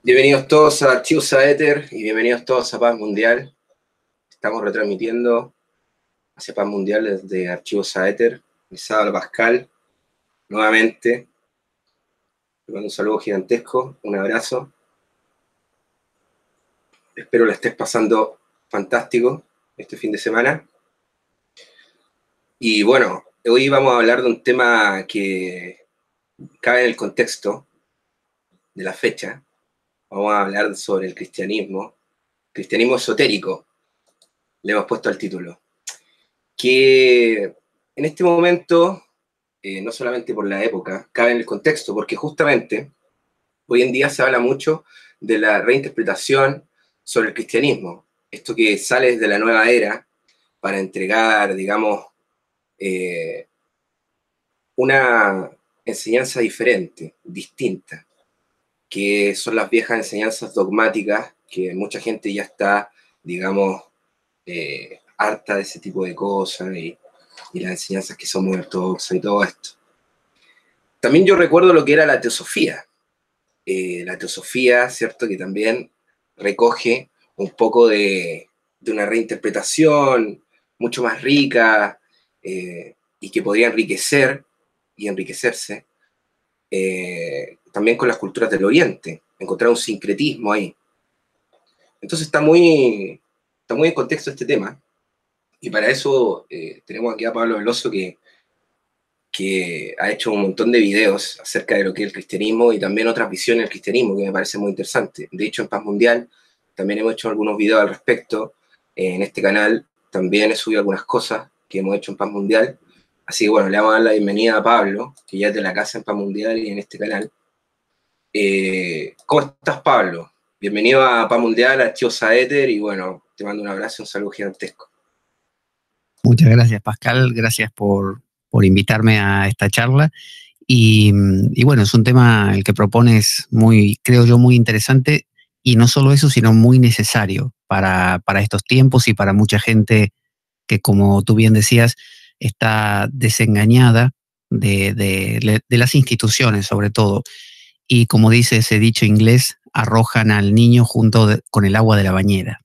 Bienvenidos todos a Archivos Aether y bienvenidos todos a Paz Mundial. Estamos retransmitiendo hacia Paz Mundial desde Archivos Aether. Sábado Pascal, nuevamente. Te mando un saludo gigantesco, un abrazo. Espero la estés pasando fantástico este fin de semana. Y bueno, hoy vamos a hablar de un tema que cabe en el contexto de la fecha. Vamos a hablar sobre el cristianismo esotérico, le hemos puesto al título, que en este momento, no solamente por la época, cabe en el contexto, porque justamente hoy en día se habla mucho de la reinterpretación sobre el cristianismo, esto que sale desde la nueva era para entregar, digamos, una enseñanza diferente, distinta, que son las viejas enseñanzas dogmáticas, que mucha gente ya está, digamos, harta de ese tipo de cosas y las enseñanzas que son muy ortodoxas y todo esto. También yo recuerdo lo que era la teosofía, ¿cierto? Que también recoge un poco de una reinterpretación mucho más rica y que podría enriquecer y enriquecerse también con las culturas del Oriente, encontrar un sincretismo ahí. Entonces está muy en contexto este tema, y para eso tenemos aquí a Pablo Veloso que ha hecho un montón de videos acerca de lo que es el cristianismo y también otras visiones del cristianismo que me parece muy interesante. De hecho, en Paz Mundial también hemos hecho algunos videos al respecto. En este canal también he subido algunas cosas que hemos hecho en Paz Mundial. Así que bueno, le vamos a dar la bienvenida a Pablo, que ya es de la casa en Paz Mundial y en este canal. ¿Cómo estás, Pablo? Bienvenido a Paz Mundial, a Archivos Aether, y bueno, te mando un abrazo y un saludo gigantesco. Muchas gracias, Pascal. Gracias por invitarme a esta charla. Y bueno, es un tema el que propones muy, creo yo, muy interesante, y no solo eso, sino muy necesario para estos tiempos y para mucha gente que, como tú bien decías, está desengañada de las instituciones, sobre todo. Y como dice ese dicho inglés, arrojan al niño con el agua de la bañera.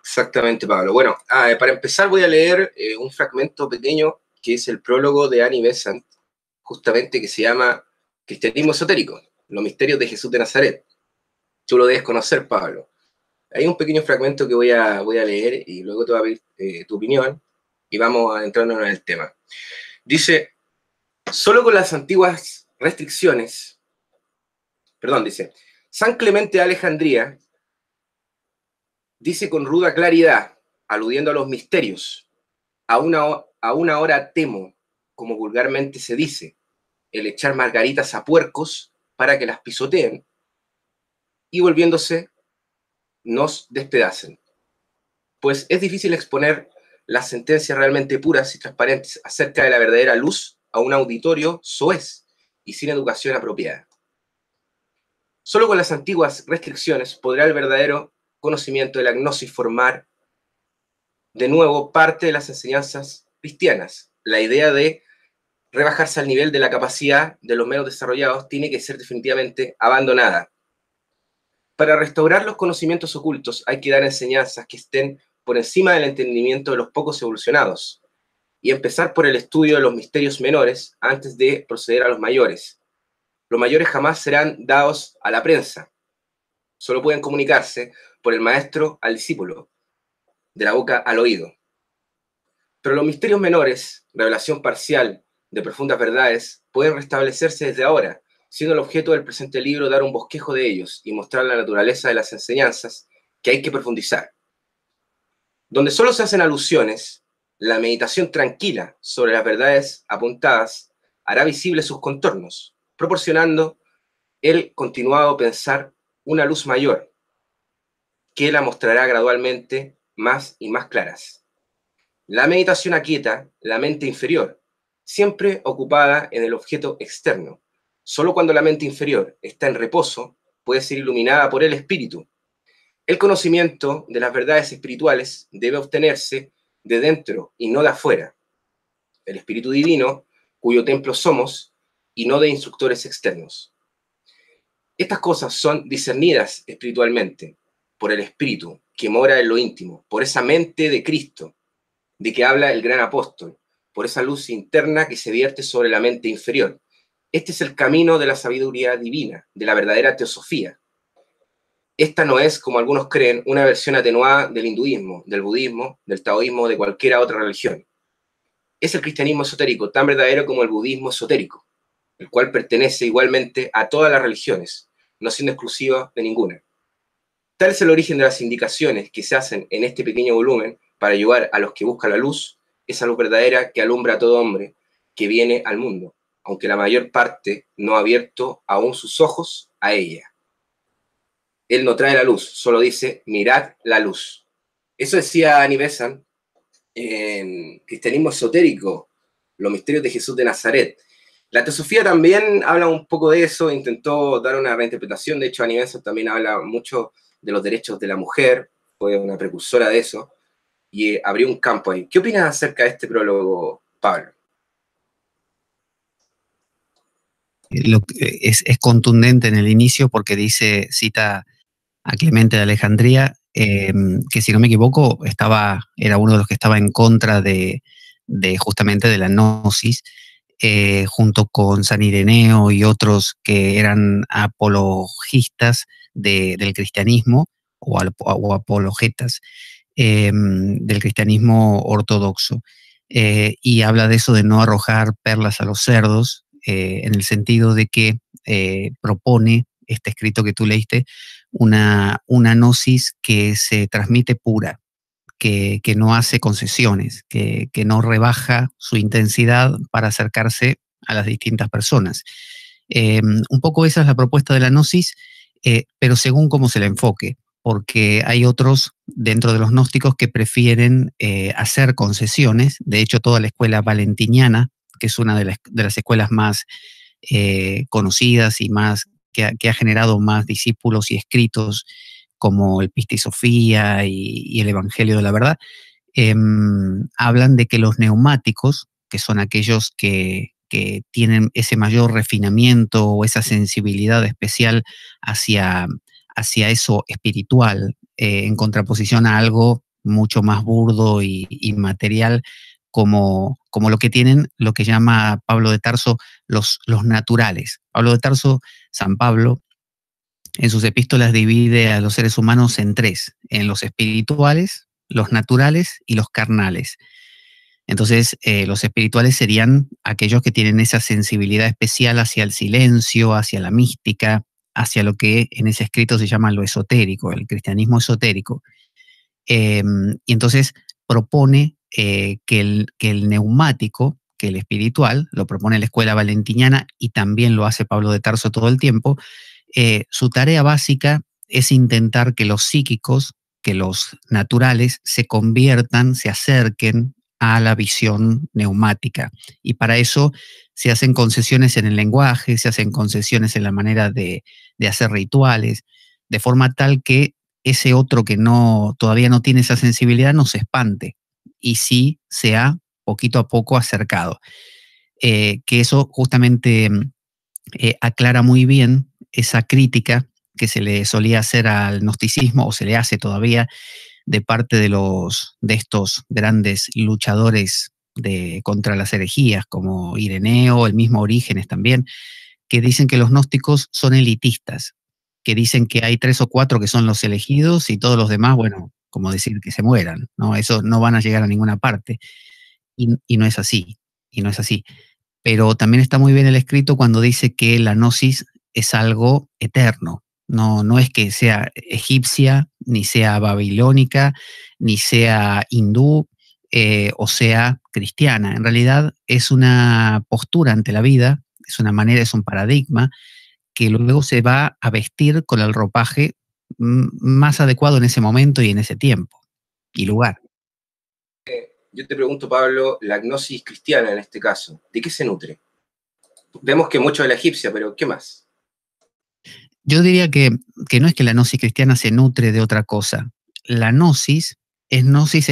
Exactamente, Pablo. Bueno, para empezar voy a leer un fragmento pequeño que es el prólogo de Annie Besant, justamente, que se llama Cristianismo esotérico, los misterios de Jesús de Nazaret. Tú lo debes conocer, Pablo. Hay un pequeño fragmento que voy a leer y luego te voy a pedir tu opinión y vamos a entrarnos en el tema. Dice, solo con las antiguas restricciones, dice, San Clemente de Alejandría dice con ruda claridad, aludiendo a los misterios, a una hora temo, como vulgarmente se dice, el echar margaritas a puercos para que las pisoteen y volviéndose nos despedacen. Pues es difícil exponer las sentencias realmente puras y transparentes acerca de la verdadera luz a un auditorio soez y sin educación apropiada. Solo con las antiguas restricciones podrá el verdadero conocimiento de la gnosis formar de nuevo parte de las enseñanzas cristianas. La idea de rebajarse al nivel de la capacidad de los menos desarrollados tiene que ser definitivamente abandonada. Para restaurar los conocimientos ocultos hay que dar enseñanzas que estén por encima del entendimiento de los pocos evolucionados y empezar por el estudio de los misterios menores antes de proceder a los mayores. Los mayores jamás serán dados a la prensa, solo pueden comunicarse por el maestro al discípulo, de la boca al oído. Pero los misterios menores, revelación parcial de profundas verdades, pueden restablecerse desde ahora, siendo el objeto del presente libro dar un bosquejo de ellos y mostrar la naturaleza de las enseñanzas que hay que profundizar. Donde solo se hacen alusiones, la meditación tranquila sobre las verdades apuntadas hará visibles sus contornos, proporcionando el continuado pensar una luz mayor, que la mostrará gradualmente más y más claras. La meditación aquieta la mente inferior, siempre ocupada en el objeto externo. Solo cuando la mente inferior está en reposo, puede ser iluminada por el espíritu. El conocimiento de las verdades espirituales debe obtenerse de dentro y no de afuera. El espíritu divino cuyo templo somos, y no de instructores externos. Estas cosas son discernidas espiritualmente por el Espíritu que mora en lo íntimo, por esa mente de Cristo, de que habla el gran apóstol, por esa luz interna que se vierte sobre la mente inferior. Este es el camino de la sabiduría divina, de la verdadera teosofía. Esta no es, como algunos creen, una versión atenuada del hinduismo, del budismo, del taoísmo o de cualquier otra religión. Es el cristianismo esotérico, tan verdadero como el budismo esotérico, el cual pertenece igualmente a todas las religiones, no siendo exclusiva de ninguna. Tal es el origen de las indicaciones que se hacen en este pequeño volumen para ayudar a los que buscan la luz, esa luz verdadera que alumbra a todo hombre que viene al mundo, aunque la mayor parte no ha abierto aún sus ojos a ella. Él no trae la luz, solo dice, mirad la luz. Eso decía Annie Besant en Cristianismo Esotérico, los misterios de Jesús de Nazaret. La teosofía también habla un poco de eso, intentó dar una reinterpretación, de hecho Annie Besant también habla mucho de los derechos de la mujer, fue una precursora de eso, y abrió un campo ahí. ¿Qué opinas acerca de este prólogo, Pablo? Es contundente en el inicio porque cita a Clemente de Alejandría, que si no me equivoco era uno de los que estaba en contra de justamente de la gnosis, junto con San Ireneo y otros que eran apologistas del cristianismo o apologetas del cristianismo ortodoxo. Y habla de eso de no arrojar perlas a los cerdos, en el sentido de que propone este escrito que tú leíste, una gnosis que se transmite pura, que no hace concesiones, que no rebaja su intensidad para acercarse a las distintas personas. Un poco esa es la propuesta de la gnosis, pero según cómo se la enfoque, porque hay otros dentro de los gnósticos que prefieren hacer concesiones. De hecho, toda la escuela valentiniana, que es una de las escuelas más conocidas y más que ha generado más discípulos y escritos, como el Pista y Sofía y el Evangelio de la Verdad, hablan de que los neumáticos, que son aquellos que tienen ese mayor refinamiento o esa sensibilidad especial hacia eso espiritual, en contraposición a algo mucho más burdo y material, como lo que tienen, lo que llama Pablo de Tarso los naturales. Pablo de Tarso, San Pablo, en sus epístolas divide a los seres humanos en tres: en los espirituales, los naturales y los carnales. Entonces, los espirituales serían aquellos que tienen esa sensibilidad especial hacia el silencio, hacia la mística, hacia lo que en ese escrito se llama lo esotérico, el cristianismo esotérico. Y entonces propone que el neumático, que el espiritual, lo propone la escuela valentiniana y también lo hace Pablo de Tarso todo el tiempo. Su tarea básica es intentar que los psíquicos, que los naturales, se conviertan, se acerquen a la visión neumática. Y para eso se hacen concesiones en el lenguaje, se hacen concesiones en la manera de hacer rituales, de forma tal que ese otro que todavía no tiene esa sensibilidad no se espante y sí se ha poquito a poco acercado. Que eso justamente aclara muy bien esa crítica que se le solía hacer al gnosticismo, o se le hace todavía, de parte de estos grandes luchadores contra las herejías, como Ireneo, el mismo Orígenes también, que dicen que los gnósticos son elitistas, que dicen que hay 3 o 4 que son los elegidos y todos los demás, bueno, como decir que se mueran, ¿no? Eso no van a llegar a ninguna parte. Y no es así, y no es así. Pero también está muy bien el escrito cuando dice que la gnosis es algo eterno. No es que sea egipcia, ni sea babilónica, ni sea hindú, o sea cristiana. En realidad es una postura ante la vida, es una manera, es un paradigma que luego se va a vestir con el ropaje más adecuado en ese momento y en ese tiempo y lugar. Yo te pregunto, Pablo, la gnosis cristiana en este caso, ¿de qué se nutre? Vemos que mucho de la egipcia, pero ¿qué más? Yo diría que no es que la gnosis cristiana se nutre de otra cosa. La gnosis es gnosis,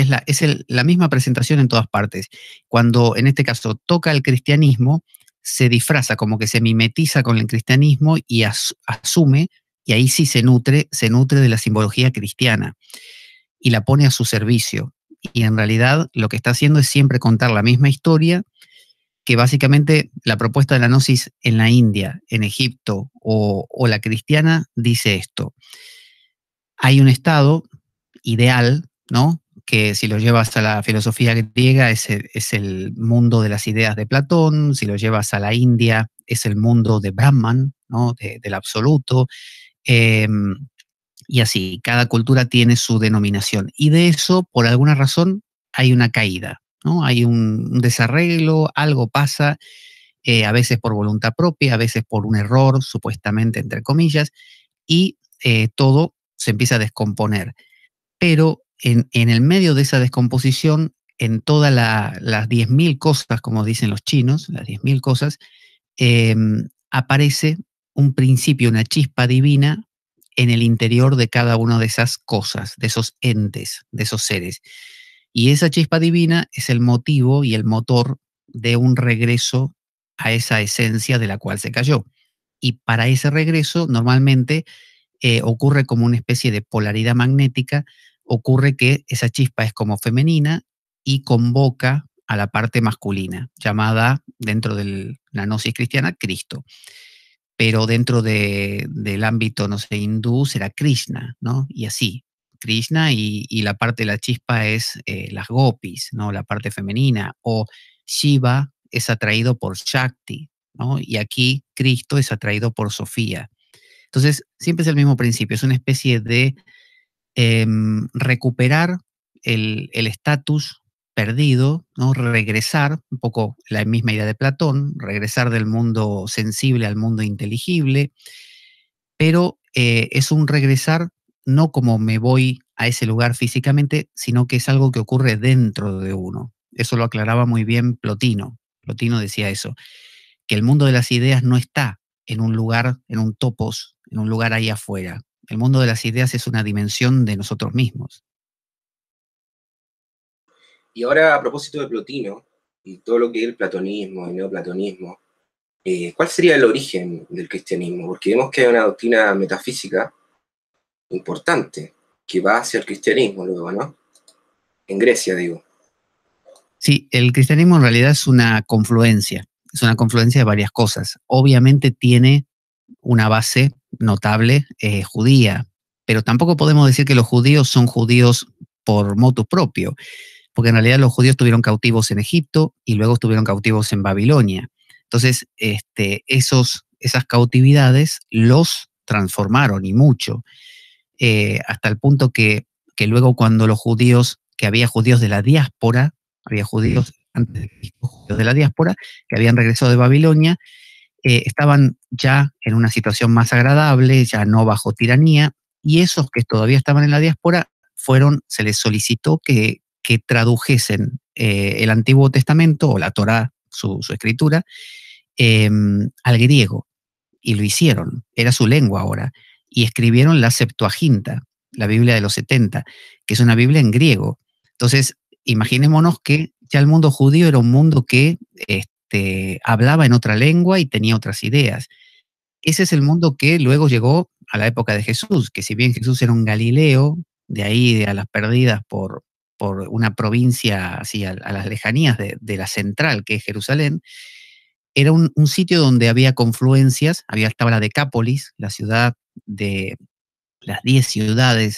la misma presentación en todas partes. Cuando en este caso toca el cristianismo, se disfraza, como que se mimetiza con el cristianismo y asume, y ahí sí se nutre de la simbología cristiana y la pone a su servicio. Y en realidad lo que está haciendo es siempre contar la misma historia, que básicamente la propuesta de la gnosis en la India, en Egipto o la cristiana dice esto: hay un estado ideal, ¿no? Que si lo llevas a la filosofía griega es el mundo de las ideas de Platón, si lo llevas a la India es el mundo de Brahman, ¿no? Del absoluto, eh, y así, cada cultura tiene su denominación. Y de eso, por alguna razón, hay una caída, ¿no? Hay un desarreglo, algo pasa, a veces por voluntad propia, a veces por un error, supuestamente, entre comillas, y todo se empieza a descomponer. Pero en el medio de esa descomposición, en todas las 10.000 cosas, como dicen los chinos, las 10.000 cosas, eh, aparece un principio, una chispa divina en el interior de cada una de esas cosas, de esos entes, de esos seres. Y esa chispa divina es el motivo y el motor de un regreso a esa esencia de la cual se cayó. Y para ese regreso, normalmente ocurre como una especie de polaridad magnética, ocurre que esa chispa es como femenina y convoca a la parte masculina, llamada dentro de la gnosis cristiana Cristo. Pero dentro del ámbito, no sé, hindú será Krishna, ¿no? Y así, Krishna y la parte de la chispa es las gopis, ¿no? La parte femenina. O Shiva es atraído por Shakti, ¿no? Y aquí Cristo es atraído por Sofía. Entonces, siempre es el mismo principio, es una especie de recuperar el estatus perdido, ¿no? Regresar, un poco la misma idea de Platón, regresar del mundo sensible al mundo inteligible, pero es un regresar no como me voy a ese lugar físicamente, sino que es algo que ocurre dentro de uno. Eso lo aclaraba muy bien Plotino. Plotino decía eso, que el mundo de las ideas no está en un lugar, en un topos, en un lugar ahí afuera. El mundo de las ideas es una dimensión de nosotros mismos. Y ahora, a propósito de Plotino y todo lo que es el platonismo, el neoplatonismo, ¿cuál sería el origen del cristianismo? Porque vemos que hay una doctrina metafísica importante que va hacia el cristianismo luego, ¿no? En Grecia, digo. Sí, el cristianismo en realidad es una confluencia de varias cosas. Obviamente tiene una base notable judía, pero tampoco podemos decir que los judíos son judíos por motu propio, porque en realidad los judíos estuvieron cautivos en Egipto y luego estuvieron cautivos en Babilonia. Entonces, esas cautividades los transformaron y mucho, hasta el punto que luego cuando los judíos, que había judíos de la diáspora, había judíos antes de Cristo, judíos de la diáspora, que habían regresado de Babilonia, estaban ya en una situación más agradable, ya no bajo tiranía, y esos que todavía estaban en la diáspora se les solicitó que tradujesen el Antiguo Testamento o la Torá, su escritura, al griego, y lo hicieron, era su lengua ahora, y escribieron la Septuaginta, la Biblia de los 70, que es una Biblia en griego. Entonces, imaginémonos que ya el mundo judío era un mundo que hablaba en otra lengua y tenía otras ideas. Ese es el mundo que luego llegó a la época de Jesús, que si bien Jesús era un Galileo, de ahí a las perdidas por una provincia así a las lejanías de la central, que es Jerusalén, era un sitio donde había confluencias, estaba la Decápolis, la ciudad de las 10 ciudades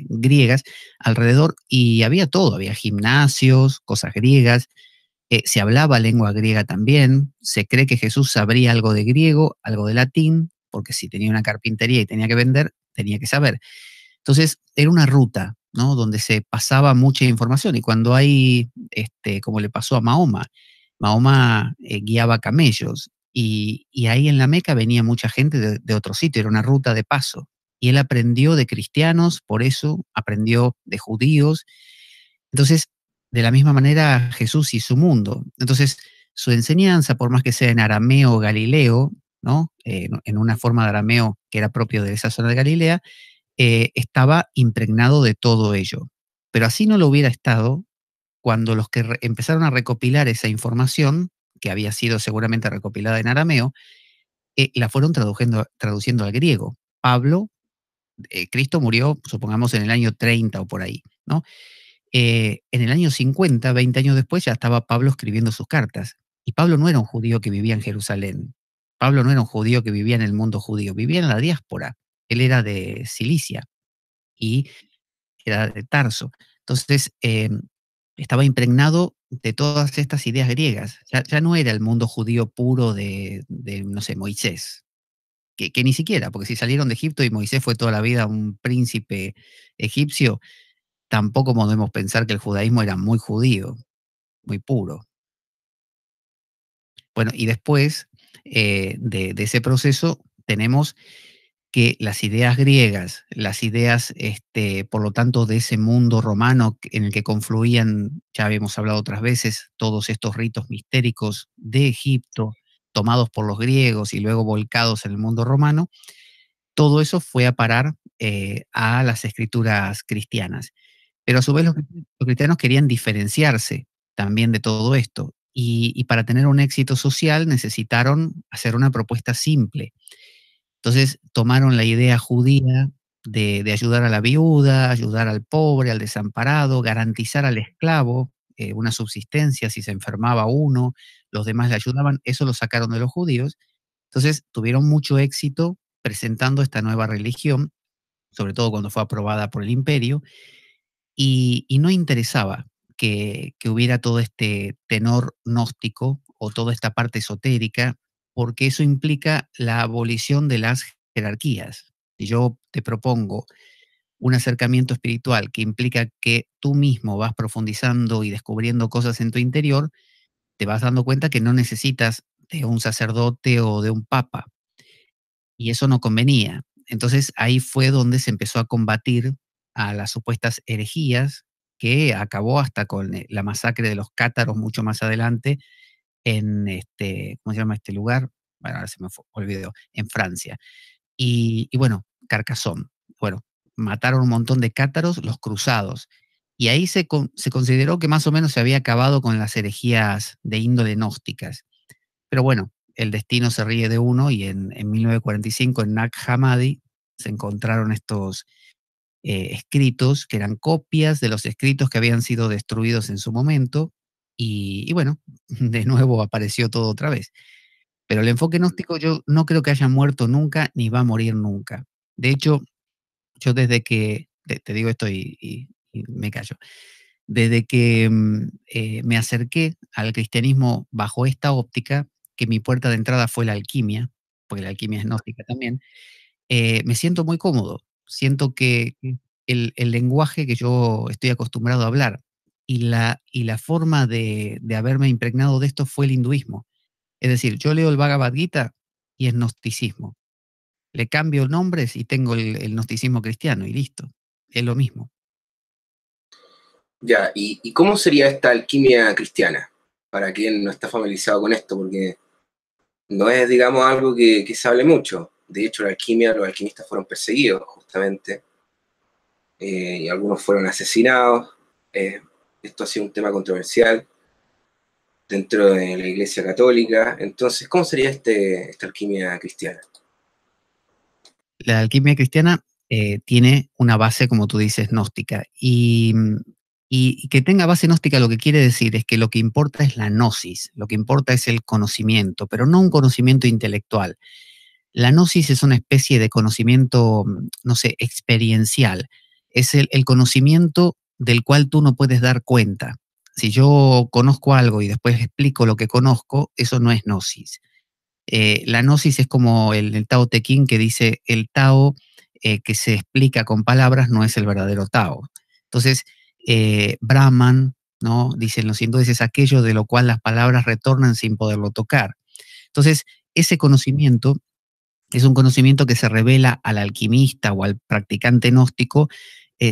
griegas alrededor, y había todo, había gimnasios, cosas griegas, se hablaba lengua griega también, se cree que Jesús sabría algo de griego, algo de latín, porque si tenía una carpintería y tenía que vender, tenía que saber. Entonces, era una ruta, ¿no? Donde se pasaba mucha información, y cuando hay, como le pasó a Mahoma, Mahoma guiaba camellos, y ahí en la Meca venía mucha gente de otro sitio, era una ruta de paso, y él aprendió de cristianos, por eso aprendió de judíos. Entonces, de la misma manera, Jesús y su mundo. Entonces, su enseñanza, por más que sea en arameo galileo, ¿no? En una forma de arameo que era propio de esa zona de Galilea, estaba impregnado de todo ello. Pero así no lo hubiera estado cuando los que empezaron a recopilar esa información, que había sido seguramente recopilada en arameo, la fueron traduciendo al griego. Pablo, Cristo murió, supongamos, en el año 30 o por ahí, ¿no? En el año 50, 20 años después, ya estaba Pablo escribiendo sus cartas. Y Pablo no era un judío que vivía en Jerusalén. Pablo no era un judío que vivía en el mundo judío, vivía en la diáspora. Él era de Cilicia y era de Tarso. Entonces, estaba impregnado de todas estas ideas griegas. Ya no era el mundo judío puro de no sé, Moisés, que ni siquiera, porque si salieron de Egipto y Moisés fue toda la vida un príncipe egipcio, tampoco podemos pensar que el judaísmo era muy judío, muy puro. Bueno, y después de ese proceso tenemos que las ideas griegas, las ideas, por lo tanto, de ese mundo romano en el que confluían, ya habíamos hablado otras veces, todos estos ritos mistéricos de Egipto, tomados por los griegos y luego volcados en el mundo romano, todo eso fue a parar a las escrituras cristianas. Pero a su vez los cristianos querían diferenciarse también de todo esto y para tener un éxito social necesitaron hacer una propuesta simple. Entonces tomaron la idea judía de ayudar a la viuda, ayudar al pobre, al desamparado, garantizar al esclavo una subsistencia si se enfermaba uno, los demás le ayudaban, eso lo sacaron de los judíos. Entonces tuvieron mucho éxito presentando esta nueva religión, sobre todo cuando fue aprobada por el imperio, y no interesaba que hubiera todo este tenor gnóstico o toda esta parte esotérica, porque eso implica la abolición de las jerarquías. Si yo te propongo un acercamiento espiritual que implica que tú mismo vas profundizando y descubriendo cosas en tu interior, te vas dando cuenta que no necesitas de un sacerdote o de un papa, y eso no convenía. Entonces ahí fue donde se empezó a combatir a las supuestas herejías, que acabó hasta con la masacre de los cátaros mucho más adelante en ¿cómo se llama este lugar? Bueno, ahora se me olvidó, en Francia. Y bueno, Carcassonne. Bueno, mataron un montón de cátaros, los cruzados. Y ahí se consideró que más o menos se había acabado con las herejías de índole gnósticas. Pero bueno, el destino se ríe de uno y en 1945 en Nag Hammadi se encontraron estos escritos que eran copias de los escritos que habían sido destruidos en su momento y bueno, de nuevo apareció todo otra vez. Pero el enfoque gnóstico yo no creo que haya muerto nunca ni va a morir nunca. De hecho, yo desde que, te digo esto y me callo, desde que me acerqué al cristianismo bajo esta óptica, que mi puerta de entrada fue la alquimia, porque la alquimia es gnóstica también, me siento muy cómodo. Siento que el lenguaje que yo estoy acostumbrado a hablar y la forma de haberme impregnado de esto fue el hinduismo. Es decir, yo leo el Bhagavad Gita y es gnosticismo. Le cambio nombres y tengo el gnosticismo cristiano y listo. Es lo mismo. Ya, ¿y cómo sería esta alquimia cristiana? Para quien no está familiarizado con esto, porque no es, digamos, algo que se hable mucho. De hecho, la alquimia, los alquimistas fueron perseguidos, justamente, y algunos fueron asesinados. Esto ha sido un tema controversial dentro de la Iglesia Católica. Entonces, ¿cómo sería esta alquimia cristiana? La alquimia cristiana tiene una base, como tú dices, gnóstica. Y que tenga base gnóstica lo que quiere decir es que lo que importa es la gnosis, lo que importa es el conocimiento, pero no un conocimiento intelectual. La gnosis es una especie de conocimiento, no sé, experiencial. Es el conocimiento del cual tú no puedes dar cuenta. Si yo conozco algo y después explico lo que conozco, eso no es gnosis. La gnosis es como el Tao Te Ching que dice el Tao que se explica con palabras no es el verdadero Tao. Entonces, Brahman, ¿no? Dicen los hindúes, es aquello de lo cual las palabras retornan sin poderlo tocar. Entonces, ese conocimiento es un conocimiento que se revela al alquimista o al practicante gnóstico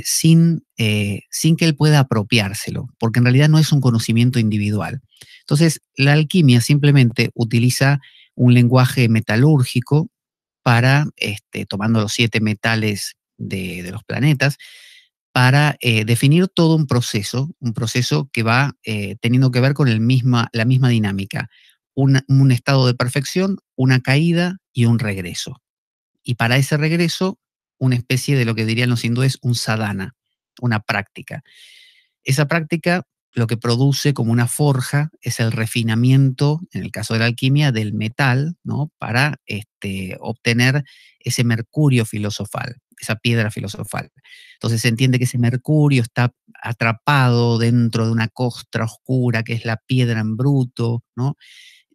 sin que él pueda apropiárselo, porque en realidad no es un conocimiento individual. Entonces, la alquimia simplemente utiliza un lenguaje metalúrgico para, tomando los 7 metales de los planetas, para definir todo un proceso que va teniendo que ver con la misma dinámica, un estado de perfección, una caída y un regreso. Y para ese regreso, una especie de lo que dirían los hindúes, un sadhana, una práctica. Esa práctica lo que produce como una forja es el refinamiento, en el caso de la alquimia, del metal, ¿no? Para obtener ese mercurio filosofal, esa piedra filosofal. Entonces se entiende que ese mercurio está atrapado dentro de una costra oscura que es la piedra en bruto, ¿no?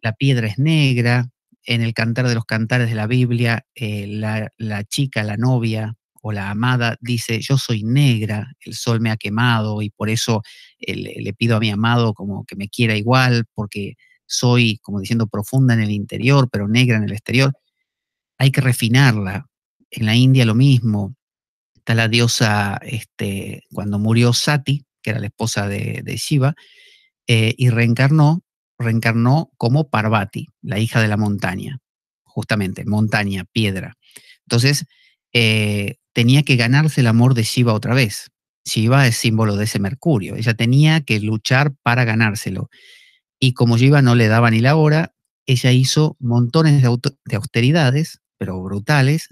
La piedra es negra. En el Cantar de los Cantares de la Biblia, la chica, la novia o la amada dice: yo soy negra, el sol me ha quemado y por eso le pido a mi amado como que me quiera igual, porque soy, como diciendo, profunda en el interior, pero negra en el exterior. Hay que refinarla. En la India lo mismo. Está la diosa, cuando murió Sati, que era la esposa de Shiva, y reencarnó como Parvati, la hija de la montaña, justamente, montaña, piedra. Entonces, tenía que ganarse el amor de Shiva otra vez. Shiva es símbolo de ese mercurio. Ella tenía que luchar para ganárselo. Y como Shiva no le daba ni la hora, ella hizo montones de austeridades, pero brutales,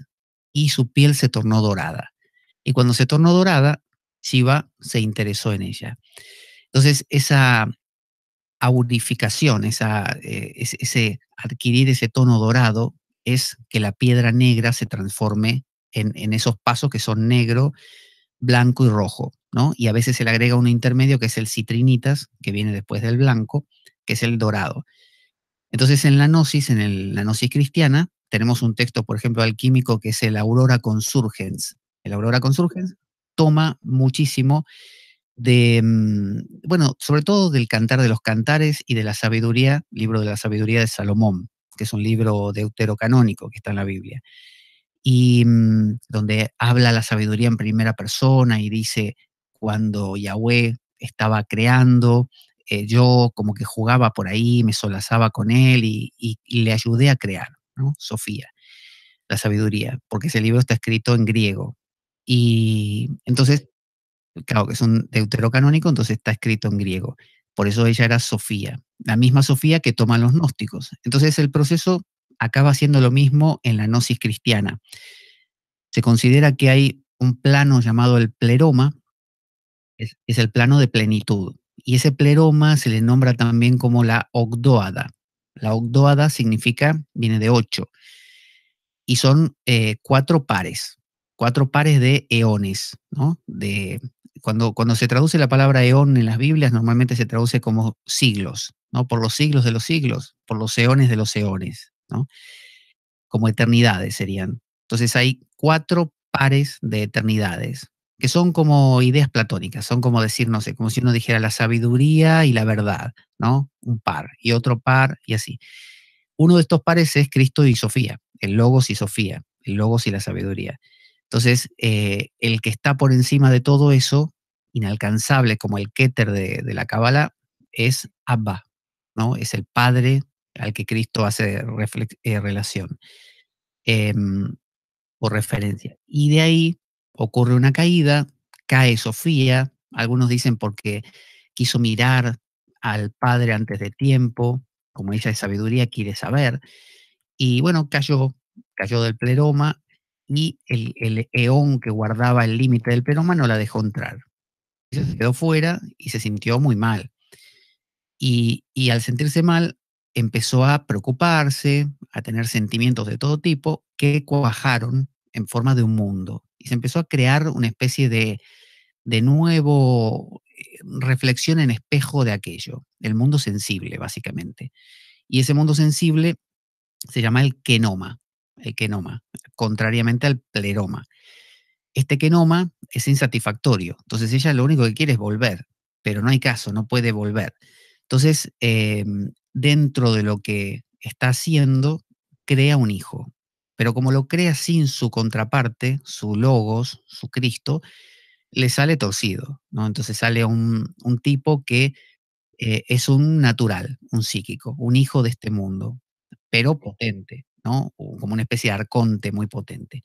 y su piel se tornó dorada. Y cuando se tornó dorada, Shiva se interesó en ella. Entonces, esa aurificación, ese adquirir ese tono dorado, es que la piedra negra se transforme en esos pasos que son negro, blanco y rojo, ¿no? Y a veces se le agrega un intermedio que es el citrinitas, que viene después del blanco, que es el dorado. Entonces en la gnosis, la gnosis cristiana, tenemos un texto, por ejemplo, alquímico que es el Aurora Consurgens. El Aurora Consurgens toma muchísimo bueno, sobre todo del Cantar de los Cantares y de la Sabiduría, libro de la Sabiduría de Salomón, que es un libro deuterocanónico que está en la Biblia, y donde habla la sabiduría en primera persona y dice, cuando Yahweh estaba creando, yo como que jugaba por ahí, me solazaba con él y le ayudé a crear, ¿no? Sofía, la sabiduría, porque ese libro está escrito en griego. Y entonces claro, que es un deuterocanónico, entonces está escrito en griego. Por eso ella era Sofía, la misma Sofía que toman los gnósticos. Entonces el proceso acaba siendo lo mismo en la gnosis cristiana. Se considera que hay un plano llamado el pleroma, es el plano de plenitud. Y ese pleroma se le nombra también como la ogdóada. La ogdóada viene de 8, y son cuatro pares de eones, ¿no? Cuando se traduce la palabra eón en las Biblias, normalmente se traduce como siglos, ¿no? Por los siglos de los siglos, por los eones de los eones, ¿no? Como eternidades serían. Entonces hay 4 pares de eternidades, que son como ideas platónicas, son como decir, no sé, como si uno dijera la sabiduría y la verdad, ¿no? Un par, y otro par, y así. Uno de estos pares es Cristo y Sofía, el Logos y Sofía, el Logos y la sabiduría. Entonces, el que está por encima de todo eso, inalcanzable como el Keter de la Cábala, es Abba, ¿no? Es el Padre al que Cristo hace relación, em, por referencia. Y de ahí ocurre una caída, cae Sofía, algunos dicen porque quiso mirar al Padre antes de tiempo, como ella de sabiduría quiere saber, y bueno, cayó del pleroma y el eón que guardaba el límite del pleroma no la dejó entrar. Ella se quedó fuera y se sintió muy mal. Y al sentirse mal, empezó a preocuparse, a tener sentimientos de todo tipo que cuajaron en forma de un mundo. Y se empezó a crear una especie de nuevo reflexión en espejo de aquello, el mundo sensible, básicamente. Y ese mundo sensible se llama el kenoma, contrariamente al pleroma. Este kenoma es insatisfactorio, entonces ella lo único que quiere es volver, pero no hay caso, no puede volver. Entonces, dentro de lo que está haciendo, crea un hijo, pero como lo crea sin su contraparte, su logos, su Cristo, le sale torcido, ¿no? Entonces sale un tipo que es un natural, un psíquico, un hijo de este mundo, pero potente, ¿no? Como una especie de arconte muy potente.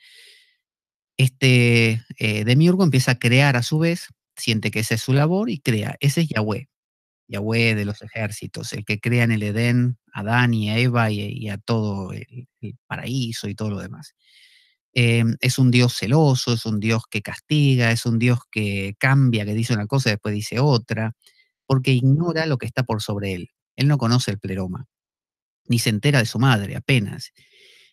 Este demiurgo empieza a crear a su vez, siente que esa es su labor y crea. Ese es Yahweh, Yahweh de los ejércitos, el que crea en el Edén a Adán y a Eva y a todo el paraíso y todo lo demás. Es un Dios celoso, es un Dios que castiga, es un Dios que cambia, que dice una cosa y después dice otra, porque ignora lo que está por sobre él. Él no conoce el pleroma, ni se entera de su madre apenas.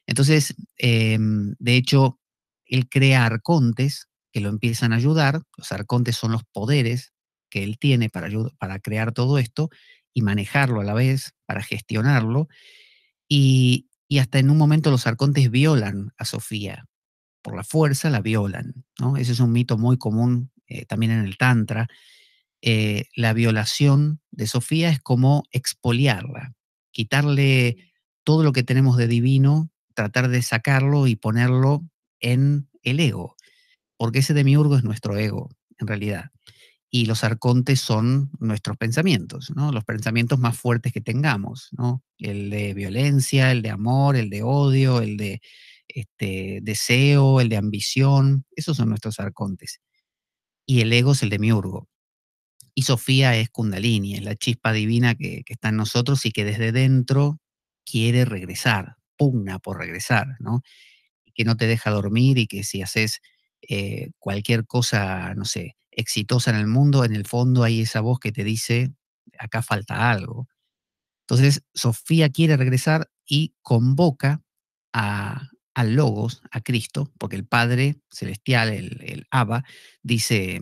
Entonces, de hecho, él crea arcontes que lo empiezan a ayudar. Los arcontes son los poderes que él tiene para crear todo esto y manejarlo a la vez, para gestionarlo. Y hasta en un momento los arcontes violan a Sofía. Por la fuerza la violan, ¿no? Ese es un mito muy común también en el Tantra. La violación de Sofía es como expoliarla, quitarle todo lo que tenemos de divino, tratar de sacarlo y ponerlo en el ego, porque ese demiurgo es nuestro ego, en realidad. Y los arcontes son nuestros pensamientos, ¿no? Los pensamientos más fuertes que tengamos, ¿no? El de violencia, el de amor, el de odio, el de deseo, el de ambición, esos son nuestros arcontes. Y el ego es el demiurgo. Y Sofía es Kundalini, es la chispa divina que está en nosotros y que desde dentro quiere regresar, pugna por regresar, ¿no? Y que no te deja dormir y que si haces cualquier cosa, no sé, exitosa en el mundo, en el fondo hay esa voz que te dice, acá falta algo. Entonces, Sofía quiere regresar y convoca al Logos, a Cristo, porque el Padre Celestial, el Abba, dice,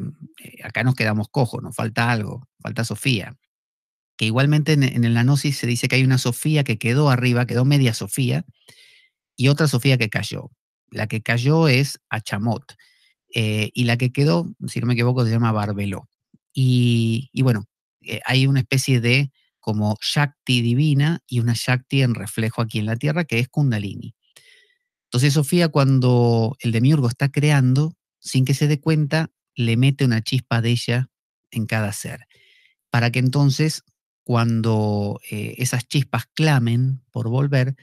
acá nos quedamos cojos, nos falta algo, falta Sofía. Que igualmente en la Gnosis se dice que hay una Sofía que quedó arriba, quedó media Sofía, y otra Sofía que cayó. La que cayó es Achamot, y la que quedó, si no me equivoco, se llama Barbeló. Y bueno, hay una especie de como Shakti divina y una Shakti en reflejo aquí en la Tierra, que es Kundalini. Entonces Sofía, cuando el demiurgo está creando, sin que se dé cuenta, le mete una chispa de ella en cada ser, para que entonces, cuando esas chispas clamen por volver,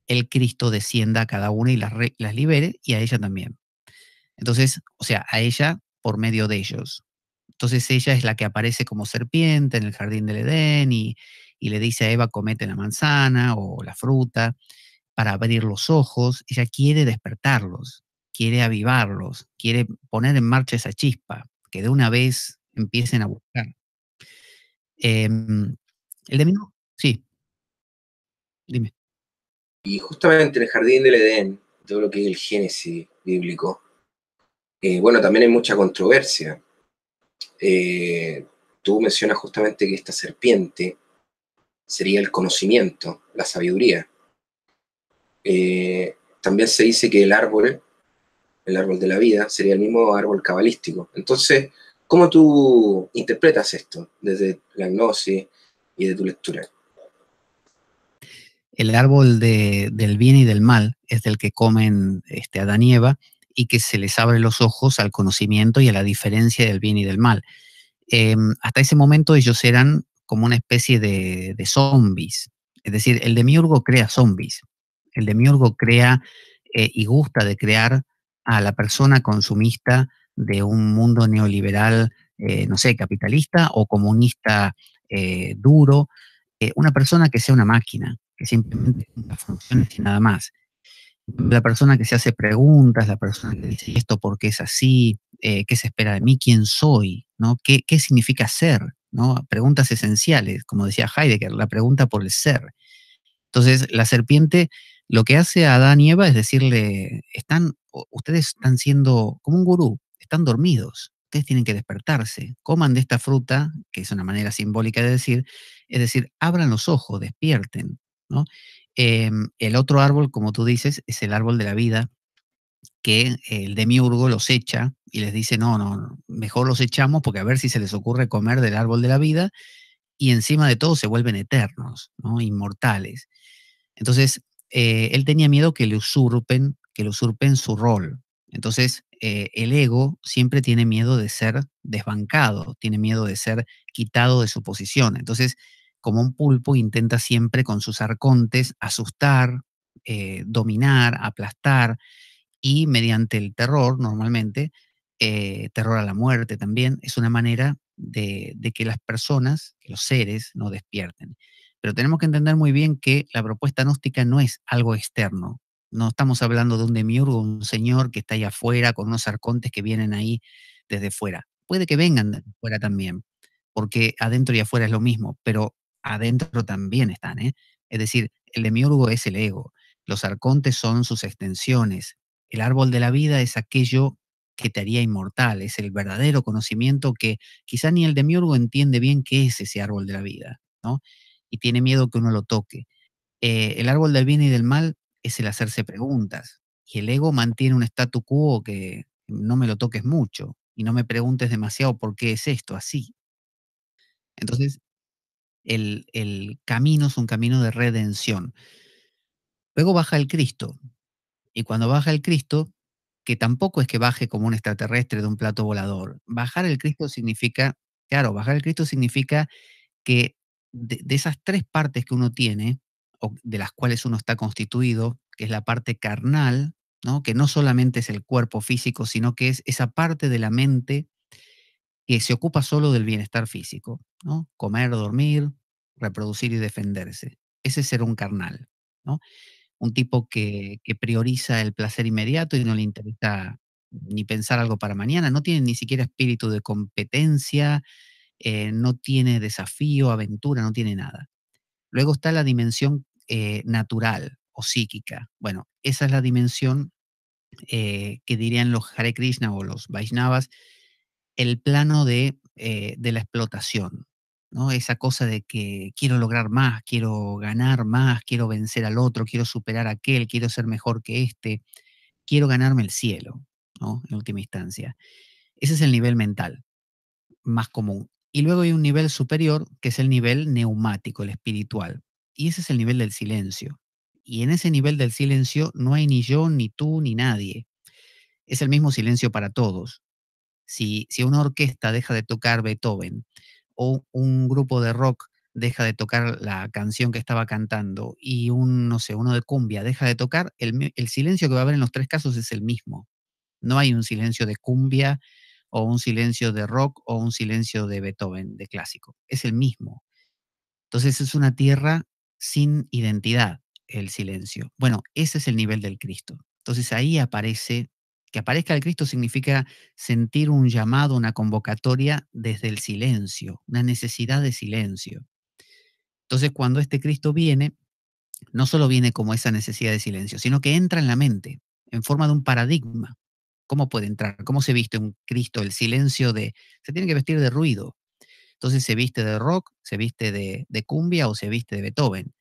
el Cristo descienda a cada una y las libere, y a ella también. Entonces, o sea, a ella por medio de ellos. Entonces ella es la que aparece como serpiente en el jardín del Edén y le dice a Eva, comete la manzana o la fruta para abrir los ojos. Ella quiere despertarlos, quiere avivarlos, quiere poner en marcha esa chispa, que de una vez empiecen a buscar. Em, el de Minú, sí, dime. Y justamente en el jardín del Edén, todo lo que es el Génesis bíblico, bueno, también hay mucha controversia. Tú mencionas justamente que esta serpiente sería el conocimiento, la sabiduría. También se dice que el árbol de la vida, sería el mismo árbol cabalístico. Entonces, ¿cómo tú interpretas esto desde la gnosis y de tu lectura? El árbol del bien y del mal es del que comen Adán y Eva, y que se les abre los ojos al conocimiento y a la diferencia del bien y del mal. Hasta ese momento ellos eran como una especie de zombies. Es decir, el demiurgo crea zombies. El demiurgo crea y gusta de crear a la persona consumista de un mundo neoliberal, no sé, capitalista o comunista duro, una persona que sea una máquina, que simplemente cumpla funciones y nada más. La persona que se hace preguntas, la persona que dice, ¿y esto por qué es así? ¿Qué se espera de mí? ¿Quién soy? ¿No? ¿Qué significa ser? ¿No? Preguntas esenciales, como decía Heidegger, la pregunta por el ser. Entonces, la serpiente lo que hace a Adán y Eva es decirle, ustedes están siendo como un gurú, están dormidos, ustedes tienen que despertarse, coman de esta fruta, que es una manera simbólica de decir, es decir, abran los ojos, despierten, ¿no? El otro árbol, como tú dices, es el árbol de la vida, que el demiurgo los echa y les dice, no, no, no, mejor los echamos porque a ver si se les ocurre comer del árbol de la vida, y encima de todo se vuelven eternos, ¿no? Inmortales. Entonces, él tenía miedo que le usurpen su rol. Entonces, el ego siempre tiene miedo de ser desbancado, tiene miedo de ser quitado de su posición. Entonces, como un pulpo, intenta siempre con sus arcontes asustar, dominar, aplastar, y mediante el terror, normalmente, terror a la muerte también, es una manera de que las personas, que los seres, no despierten. Pero tenemos que entender muy bien que la propuesta gnóstica no es algo externo. No estamos hablando de un demiurgo, un señor que está ahí afuera con unos arcontes que vienen ahí desde fuera. Puede que vengan de fuera también, porque adentro y afuera es lo mismo, pero adentro también están, ¿eh? Es decir, el demiurgo es el ego, los arcontes son sus extensiones, el árbol de la vida es aquello que te haría inmortal, es el verdadero conocimiento que quizá ni el demiurgo entiende bien qué es ese árbol de la vida, ¿no? Y tiene miedo que uno lo toque. El árbol del bien y del mal es el hacerse preguntas, y el ego mantiene un statu quo que no me lo toques mucho y no me preguntes demasiado por qué es esto así. Entonces, el camino es un camino de redención. Luego baja el Cristo, y cuando baja el Cristo, que tampoco es que baje como un extraterrestre de un plato volador. Bajar el Cristo significa, claro, bajar el Cristo significa que de esas 3 partes que uno tiene, o de las cuales uno está constituido, que es la parte carnal, ¿no? Que no solamente es el cuerpo físico, sino que es esa parte de la mente que se ocupa solo del bienestar físico, ¿no? Comer, dormir, reproducir y defenderse. Ese es ser un carnal, ¿no? Un tipo que prioriza el placer inmediato y no le interesa ni pensar algo para mañana, no tiene ni siquiera espíritu de competencia, no tiene desafío, aventura, no tiene nada. Luego está la dimensión natural o psíquica. Bueno, esa es la dimensión que dirían los Hare Krishna o los Vaishnavas, el plano de la explotación, ¿no? Esa cosa de que quiero lograr más, quiero ganar más, quiero vencer al otro, quiero superar a aquel, quiero ser mejor que este, quiero ganarme el cielo, ¿no? En última instancia. Ese es el nivel mental más común. Y luego hay un nivel superior, que es el nivel neumático, el espiritual. Y ese es el nivel del silencio. Y en ese nivel del silencio no hay ni yo, ni tú, ni nadie. Es el mismo silencio para todos. Si una orquesta deja de tocar Beethoven o un grupo de rock deja de tocar la canción que estaba cantando y no sé, uno de cumbia deja de tocar, el silencio que va a haber en los 3 casos es el mismo. No hay un silencio de cumbia o un silencio de rock o un silencio de Beethoven, de clásico. Es el mismo. Entonces es una tierra sin identidad, el silencio. Bueno, ese es el nivel del Cristo. Entonces ahí aparece, que aparezca el Cristo significa sentir un llamado, una convocatoria desde el silencio, una necesidad de silencio. Entonces cuando este Cristo viene, no solo viene como esa necesidad de silencio, sino que entra en la mente, en forma de un paradigma. ¿Cómo puede entrar? ¿Cómo se viste un Cristo? El silencio de... Se tiene que vestir de ruido. Entonces se viste de rock, se viste de cumbia o se viste de Beethoven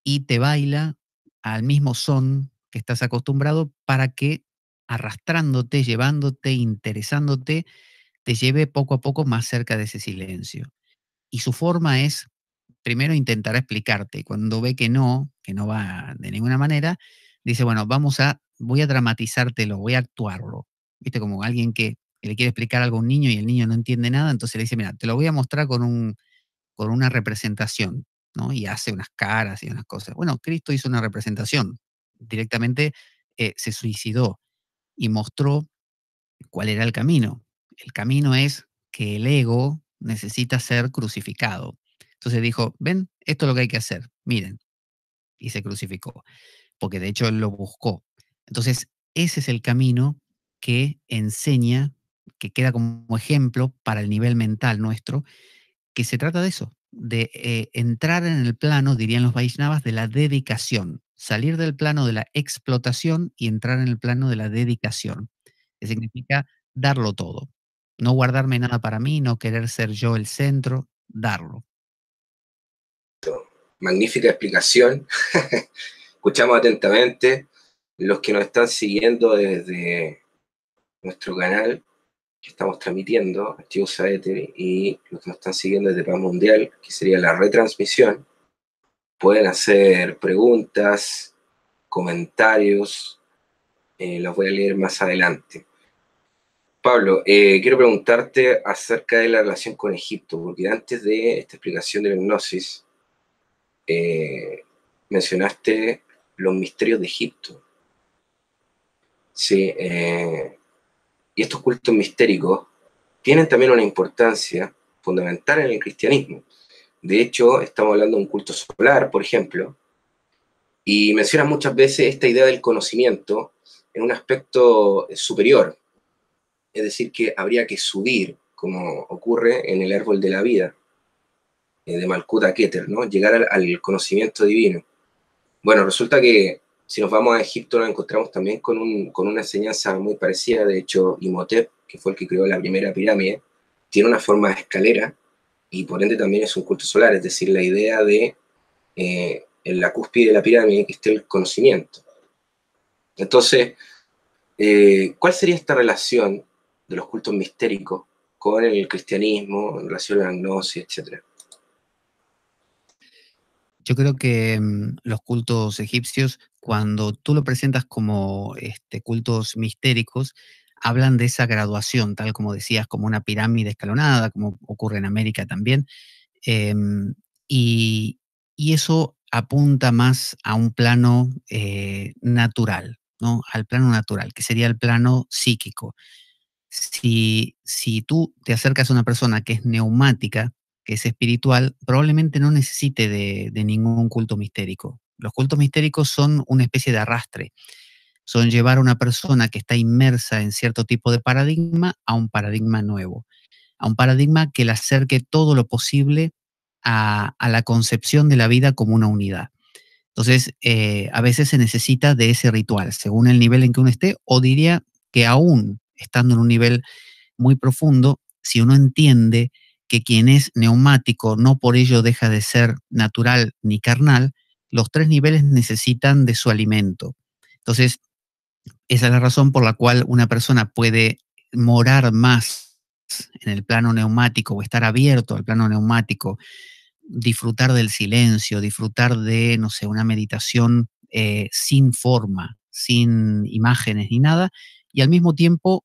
y te baila al mismo son que estás acostumbrado para que arrastrándote, llevándote, interesándote, te lleve poco a poco más cerca de ese silencio. Y su forma es, primero intentará explicarte, y cuando ve que no va de ninguna manera, dice, bueno, voy a dramatizártelo, voy a actuarlo. ¿Viste? Como alguien que le quiere explicar algo a un niño y el niño no entiende nada, entonces le dice, mira, te lo voy a mostrar con una representación, ¿no? Y hace unas caras y unas cosas. Bueno, Cristo hizo una representación, directamente se suicidó y mostró cuál era el camino. El camino es que el ego necesita ser crucificado. Entonces dijo, ven, esto es lo que hay que hacer, miren, y se crucificó, porque de hecho él lo buscó. Entonces, ese es el camino que enseña, que queda como ejemplo para el nivel mental nuestro, que se trata de eso, de entrar en el plano, dirían los Vaishnavas, de la dedicación, salir del plano de la explotación y entrar en el plano de la dedicación, que significa darlo todo, no guardarme nada para mí, no querer ser yo el centro, darlo. Magnífica explicación. Escuchamos atentamente. Los que nos están siguiendo desde nuestro canal que estamos transmitiendo, Archivo Saete, y los que nos están siguiendo desde Paz Mundial, que sería la retransmisión, pueden hacer preguntas, comentarios, los voy a leer más adelante. Pablo, quiero preguntarte acerca de la relación con Egipto, porque antes de esta explicación de la hipnosis, mencionaste los misterios de Egipto. Sí, y estos cultos mistéricos tienen también una importancia fundamental en el cristianismo. De hecho, estamos hablando de un culto solar, por ejemplo, y mencionan muchas veces esta idea del conocimiento en un aspecto superior, es decir, que habría que subir, como ocurre en el árbol de la vida, de Malkuta Keter, ¿no? Llegar al conocimiento divino. Bueno, resulta que si nos vamos a Egipto nos encontramos también con una enseñanza muy parecida. De hecho, Imhotep, que fue el que creó la primera pirámide, tiene una forma de escalera y por ende también es un culto solar, es decir, la idea de en la cúspide de la pirámide que esté el conocimiento. Entonces, ¿cuál sería esta relación de los cultos mistéricos con el cristianismo, en relación a la gnosis, etcétera? Yo creo que los cultos egipcios, cuando tú lo presentas como cultos mistéricos, hablan de esa graduación, tal como decías, como una pirámide escalonada, como ocurre en América también. em, y, y eso apunta más a un plano natural, ¿no? Al plano natural, que sería el plano psíquico. Si tú te acercas a una persona que es neumática, que es espiritual, probablemente no necesite de ningún culto mistérico. Los cultos mistéricos son una especie de arrastre, son llevar a una persona que está inmersa en cierto tipo de paradigma a un paradigma nuevo, a un paradigma que le acerque todo lo posible a la concepción de la vida como una unidad. Entonces, a veces se necesita de ese ritual, según el nivel en que uno esté, o diría que aún estando en un nivel muy profundo, si uno entiende que quien es neumático no por ello deja de ser natural ni carnal, los tres niveles necesitan de su alimento. Entonces, esa es la razón por la cual una persona puede morar más en el plano neumático o estar abierto al plano neumático, disfrutar del silencio, disfrutar de, no sé, una meditación sin forma, sin imágenes ni nada, y al mismo tiempo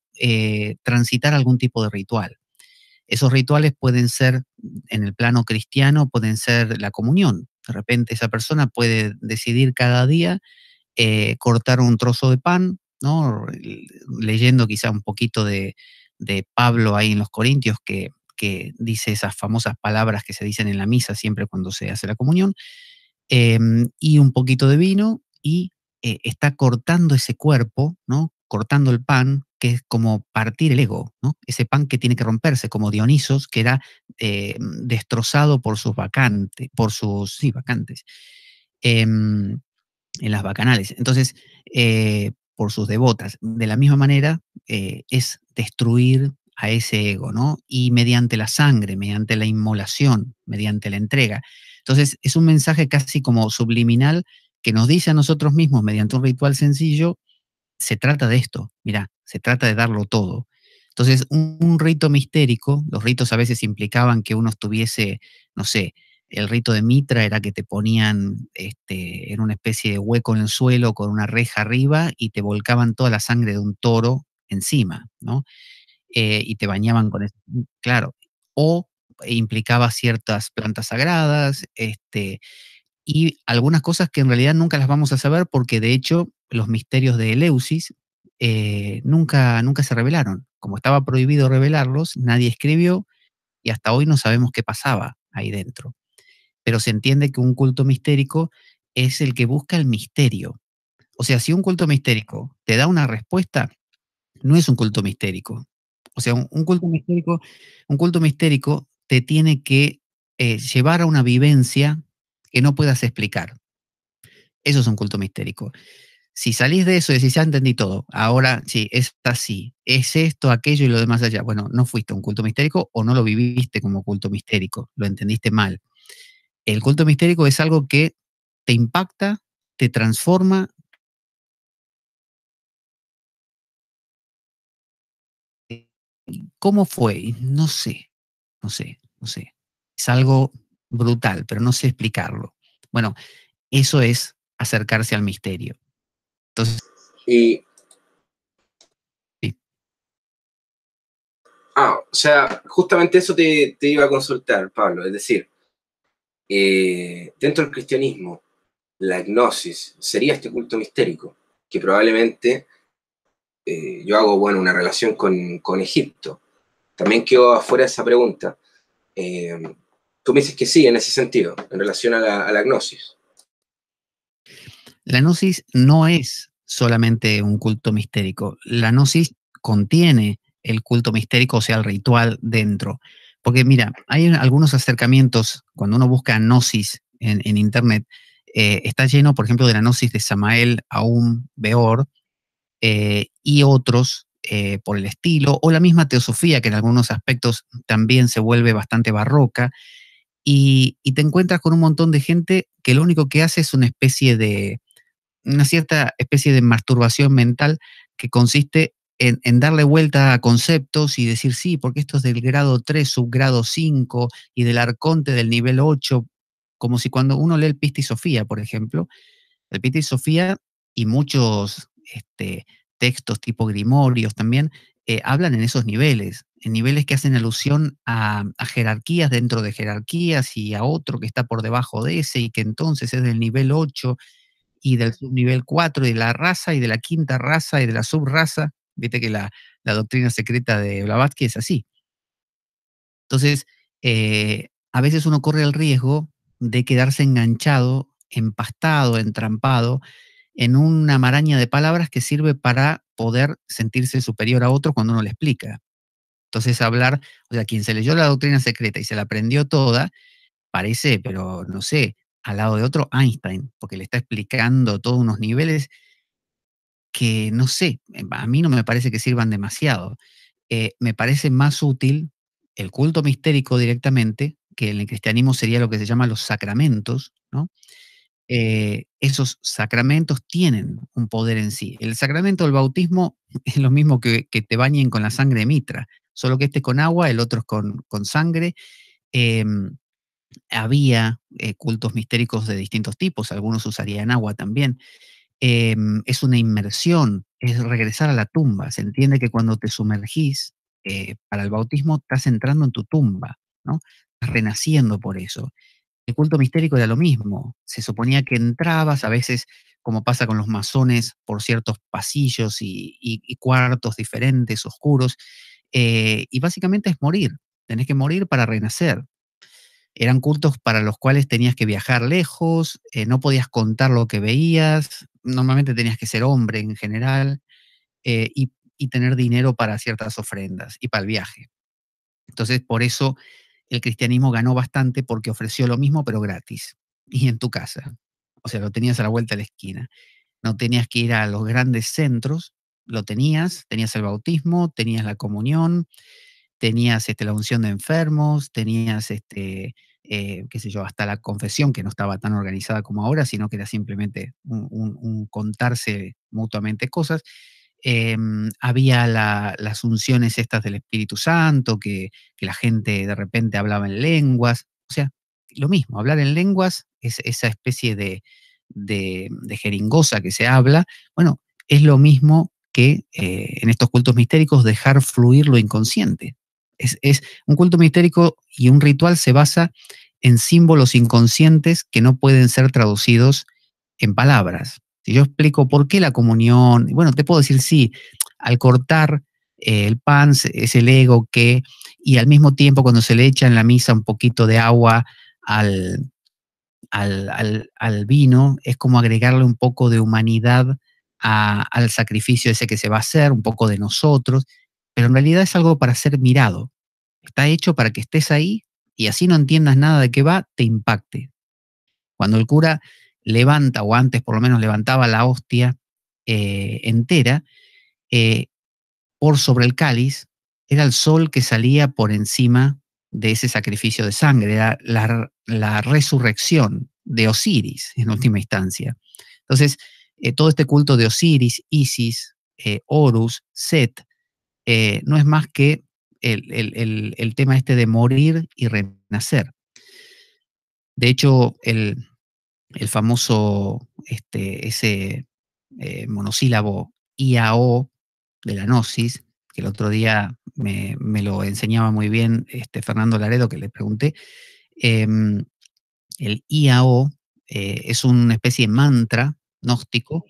transitar algún tipo de ritual. Esos rituales pueden ser, en el plano cristiano, pueden ser la comunión. De repente esa persona puede decidir cada día cortar un trozo de pan, ¿no? Leyendo quizá un poquito de Pablo ahí en los Corintios, que dice esas famosas palabras que se dicen en la misa siempre cuando se hace la comunión, y un poquito de vino, y está cortando ese cuerpo, ¿no? Cortando el pan, que es como partir el ego, ¿no? Ese pan que tiene que romperse, como Dionisos, que era destrozado por sus vacantes, sí, vacantes. Em, en las bacanales. Entonces, por sus devotas. De la misma manera, es destruir a ese ego, ¿no? Y mediante la sangre, mediante la inmolación, mediante la entrega. Entonces, es un mensaje casi como subliminal que nos dice a nosotros mismos, mediante un ritual sencillo, se trata de esto, mira, se trata de darlo todo. Entonces, un rito mistérico, los ritos a veces implicaban que uno estuviese, no sé, el rito de Mitra era que te ponían en una especie de hueco en el suelo con una reja arriba y te volcaban toda la sangre de un toro encima, ¿no? Y te bañaban con eso, claro. O implicaba ciertas plantas sagradas, y algunas cosas que en realidad nunca las vamos a saber porque de hecho los misterios de Eleusis nunca se revelaron. Como estaba prohibido revelarlos, nadie escribió y hasta hoy no sabemos qué pasaba ahí dentro. Pero se entiende que un culto mistérico es el que busca el misterio. O sea, si un culto mistérico te da una respuesta, no es un culto mistérico. O sea, un culto mistérico te tiene que llevar a una vivencia que no puedas explicar. Eso es un culto mistérico. Si salís de eso y decís, ya entendí todo, ahora sí, es así, es esto, aquello y lo demás allá. Bueno, no fuiste a un culto mistérico o no lo viviste como culto mistérico, lo entendiste mal. El culto mistérico es algo que te impacta, te transforma. ¿Cómo fue? No sé, no sé. Es algo brutal, pero no sé explicarlo. Bueno, eso es acercarse al misterio. Entonces, Y, sí. o sea, justamente eso te iba a consultar, Pablo, es decir, dentro del cristianismo, la gnosis sería este culto mistérico, que probablemente yo hago, bueno, una relación con Egipto. También quedo afuera de esa pregunta. Eh, Tú me dices que sí, en ese sentido, en relación a la gnosis. La gnosis no es solamente un culto mistérico. La gnosis contiene el culto mistérico, o sea, el ritual dentro. Porque mira, hay algunos acercamientos, cuando uno busca gnosis en Internet, está lleno, por ejemplo, de la gnosis de Samael Aum Beor y otros por el estilo, o la misma teosofía, que en algunos aspectos también se vuelve bastante barroca, y te encuentras con un montón de gente que lo único que hace es una cierta especie de masturbación mental que consiste en darle vuelta a conceptos y decir, sí, porque esto es del grado 3 subgrado 5 y del arconte del nivel 8 como si cuando uno lee el Pista y Sofía, por ejemplo, el Pista y Sofía y muchos textos tipo Grimorios también, hablan en esos niveles, en niveles que hacen alusión a jerarquías dentro de jerarquías y a otro que está por debajo de ese y que entonces es del nivel 8 y del subnivel 4 y de la raza y de la quinta raza y de la subraza. Viste que la doctrina secreta de Blavatsky es así. Entonces, a veces uno corre el riesgo de quedarse enganchado, empastado, entrampado en una maraña de palabras que sirve para poder sentirse superior a otro cuando uno le explica. Entonces, hablar, o sea, quien se leyó la doctrina secreta y se la aprendió toda, parece, pero no sé, al lado de otro Einstein, porque le está explicando todos unos niveles que no sé, a mí no me parece que sirvan demasiado. Me parece más útil el culto mistérico directamente, que en el cristianismo sería lo que se llama los sacramentos, ¿no? Esos sacramentos tienen un poder en sí. El sacramento del bautismo es lo mismo que te bañen con la sangre de Mitra, solo que este con agua, el otro es con sangre. Em, Había cultos mistéricos de distintos tipos, algunos usarían agua también. Es una inmersión, es regresar a la tumba. Se entiende que cuando te sumergís para el bautismo estás entrando en tu tumba, ¿no? Estás renaciendo por eso. El culto mistérico era lo mismo. Se suponía que entrabas, a veces, como pasa con los masones, por ciertos pasillos y cuartos diferentes, oscuros, y básicamente es morir. Tenés que morir para renacer. Eran cultos para los cuales tenías que viajar lejos, no podías contar lo que veías, normalmente tenías que ser hombre en general, y tener dinero para ciertas ofrendas y para el viaje. Entonces, por eso el cristianismo ganó bastante porque ofreció lo mismo pero gratis y en tu casa. O sea, lo tenías a la vuelta de la esquina. No tenías que ir a los grandes centros, lo tenías el bautismo, tenías la comunión, tenías la unción de enfermos, tenías, qué sé yo, hasta la confesión, que no estaba tan organizada como ahora, sino que era simplemente un contarse mutuamente cosas. Había las unciones estas del Espíritu Santo, que la gente de repente hablaba en lenguas. O sea, lo mismo, hablar en lenguas, es esa especie de jeringosa que se habla, bueno, es lo mismo que en estos cultos mistéricos dejar fluir lo inconsciente. Es un culto mistérico y un ritual se basa en símbolos inconscientes que no pueden ser traducidos en palabras. Si yo explico por qué la comunión, bueno, te puedo decir sí, al cortar el pan es el ego que, y al mismo tiempo cuando se le echa en la misa un poquito de agua al, al vino, es como agregarle un poco de humanidad al sacrificio ese que se va a hacer, un poco de nosotros, pero en realidad es algo para ser mirado. Está hecho para que estés ahí y así no entiendas nada de qué va, te impacte. Cuando el cura levanta, o antes por lo menos levantaba la hostia entera, eh, por sobre el cáliz, era el sol que salía por encima de ese sacrificio de sangre, era la resurrección de Osiris en última instancia. Entonces, todo este culto de Osiris, Isis, Horus, Set, no es más que el tema este de morir y renacer. De hecho, el famoso, ese monosílabo IAO de la gnosis, que el otro día me lo enseñaba muy bien Fernando Laredo, que le pregunté, em, el IAO es una especie de mantra gnóstico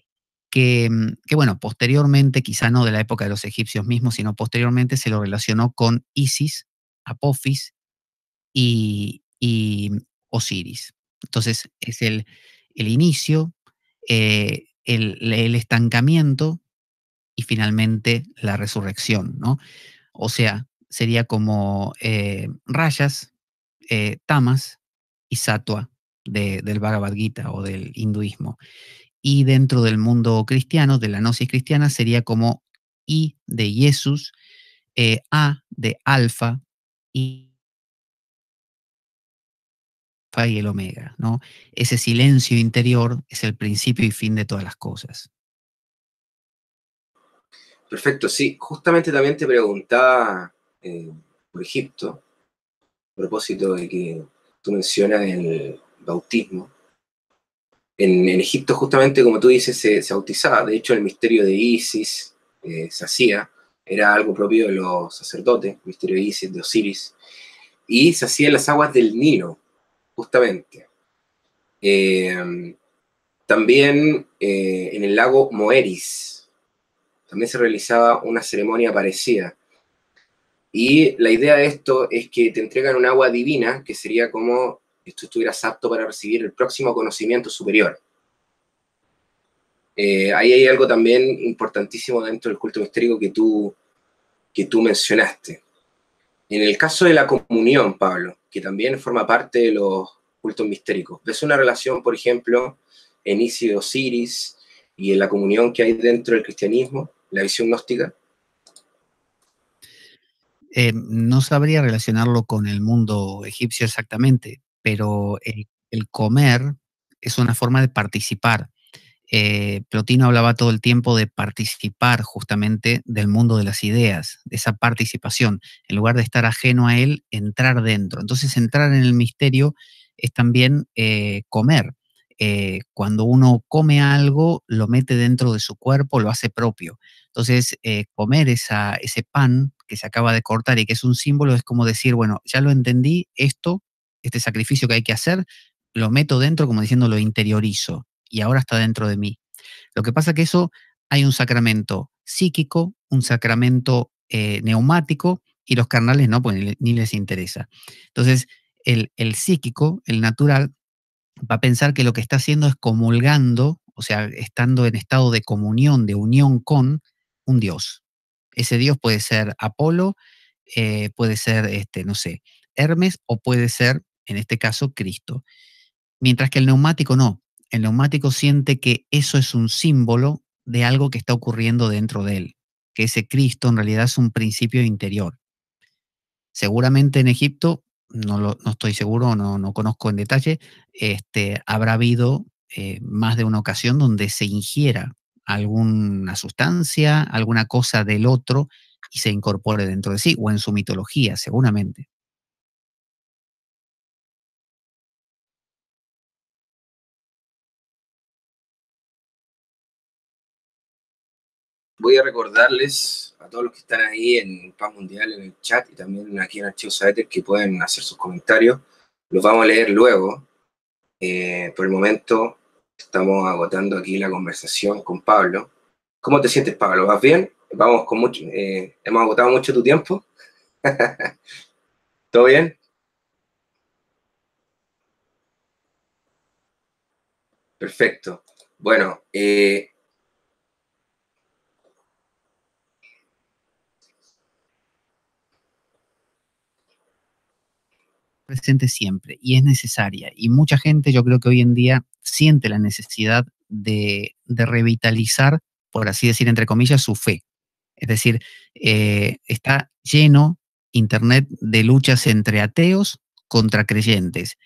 que, bueno, posteriormente, quizá no de la época de los egipcios mismos, sino posteriormente se lo relacionó con Isis, Apophis y Osiris. Entonces, es el inicio, el estancamiento y finalmente la resurrección, ¿no? O sea, sería como rayas, tamas y sattva del Bhagavad Gita o del hinduismo. Y dentro del mundo cristiano, de la gnosis cristiana, sería como I de Jesús, A de Alfa y el omega, ¿no? Ese silencio interior es el principio y fin de todas las cosas. Perfecto, sí. Justamente también te preguntaba por Egipto, a propósito de que tú mencionas el bautismo. En Egipto, justamente como tú dices, se bautizaba. De hecho, el misterio de Isis se hacía, era algo propio de los sacerdotes, el misterio de Isis, de Osiris, y se hacía en las aguas del Nilo, justamente. También en el lago Moeris, también se realizaba una ceremonia parecida. Y la idea de esto es que te entregan un agua divina, que sería como si tú estuvieras apto para recibir el próximo conocimiento superior. Ahí hay algo también importantísimo dentro del culto mistérico que tú mencionaste. En el caso de la comunión, Pablo, que también forma parte de los cultos mistéricos, ¿ves una relación, por ejemplo, en Isis y Osiris y en la comunión que hay dentro del cristianismo, la visión gnóstica? No sabría relacionarlo con el mundo egipcio exactamente, pero el comer es una forma de participar. Plotino hablaba todo el tiempo de participar justamente del mundo de las ideas, de esa participación. En lugar de estar ajeno a él, entrar dentro. Entonces, entrar en el misterio es también comer. Cuando uno come algo, lo mete dentro de su cuerpo, lo hace propio. Entonces, comer ese pan que se acaba de cortar y que es un símbolo, es como decir, bueno, ya lo entendí, este sacrificio que hay que hacer, lo meto dentro como diciendo lo interiorizo y ahora está dentro de mí. Lo que pasa que eso hay un sacramento psíquico, un sacramento neumático y los carnales no, pues ni les interesa. Entonces, el psíquico, el natural, va a pensar que lo que está haciendo es comulgando, o sea, estando en estado de comunión, de unión con un dios. Ese dios puede ser Apolo, puede ser, no sé, Hermes o puede ser, en este caso, Cristo. Mientras que el neumático no. El neumático siente que eso es un símbolo de algo que está ocurriendo dentro de él, que ese Cristo en realidad es un principio interior. Seguramente en Egipto, no estoy seguro, no conozco en detalle, habrá habido más de una ocasión donde se ingiera alguna sustancia, alguna cosa del otro y se incorpore dentro de sí, o en su mitología, seguramente. Voy a recordarles a todos los que están ahí en Paz Mundial, en el chat y también aquí en Archivos Saeter que pueden hacer sus comentarios. Los vamos a leer luego. Por el momento estamos agotando aquí la conversación con Pablo. ¿Cómo te sientes, Pablo? ¿Vas bien? Vamos con mucho, hemos agotado mucho tu tiempo. ¿Todo bien? Perfecto. Bueno, Presente siempre y es necesaria. Y mucha gente, yo creo que hoy en día siente la necesidad de revitalizar, por así decir, entre comillas, su fe. Es decir, está lleno Internet de luchas entre ateos contra creyentes.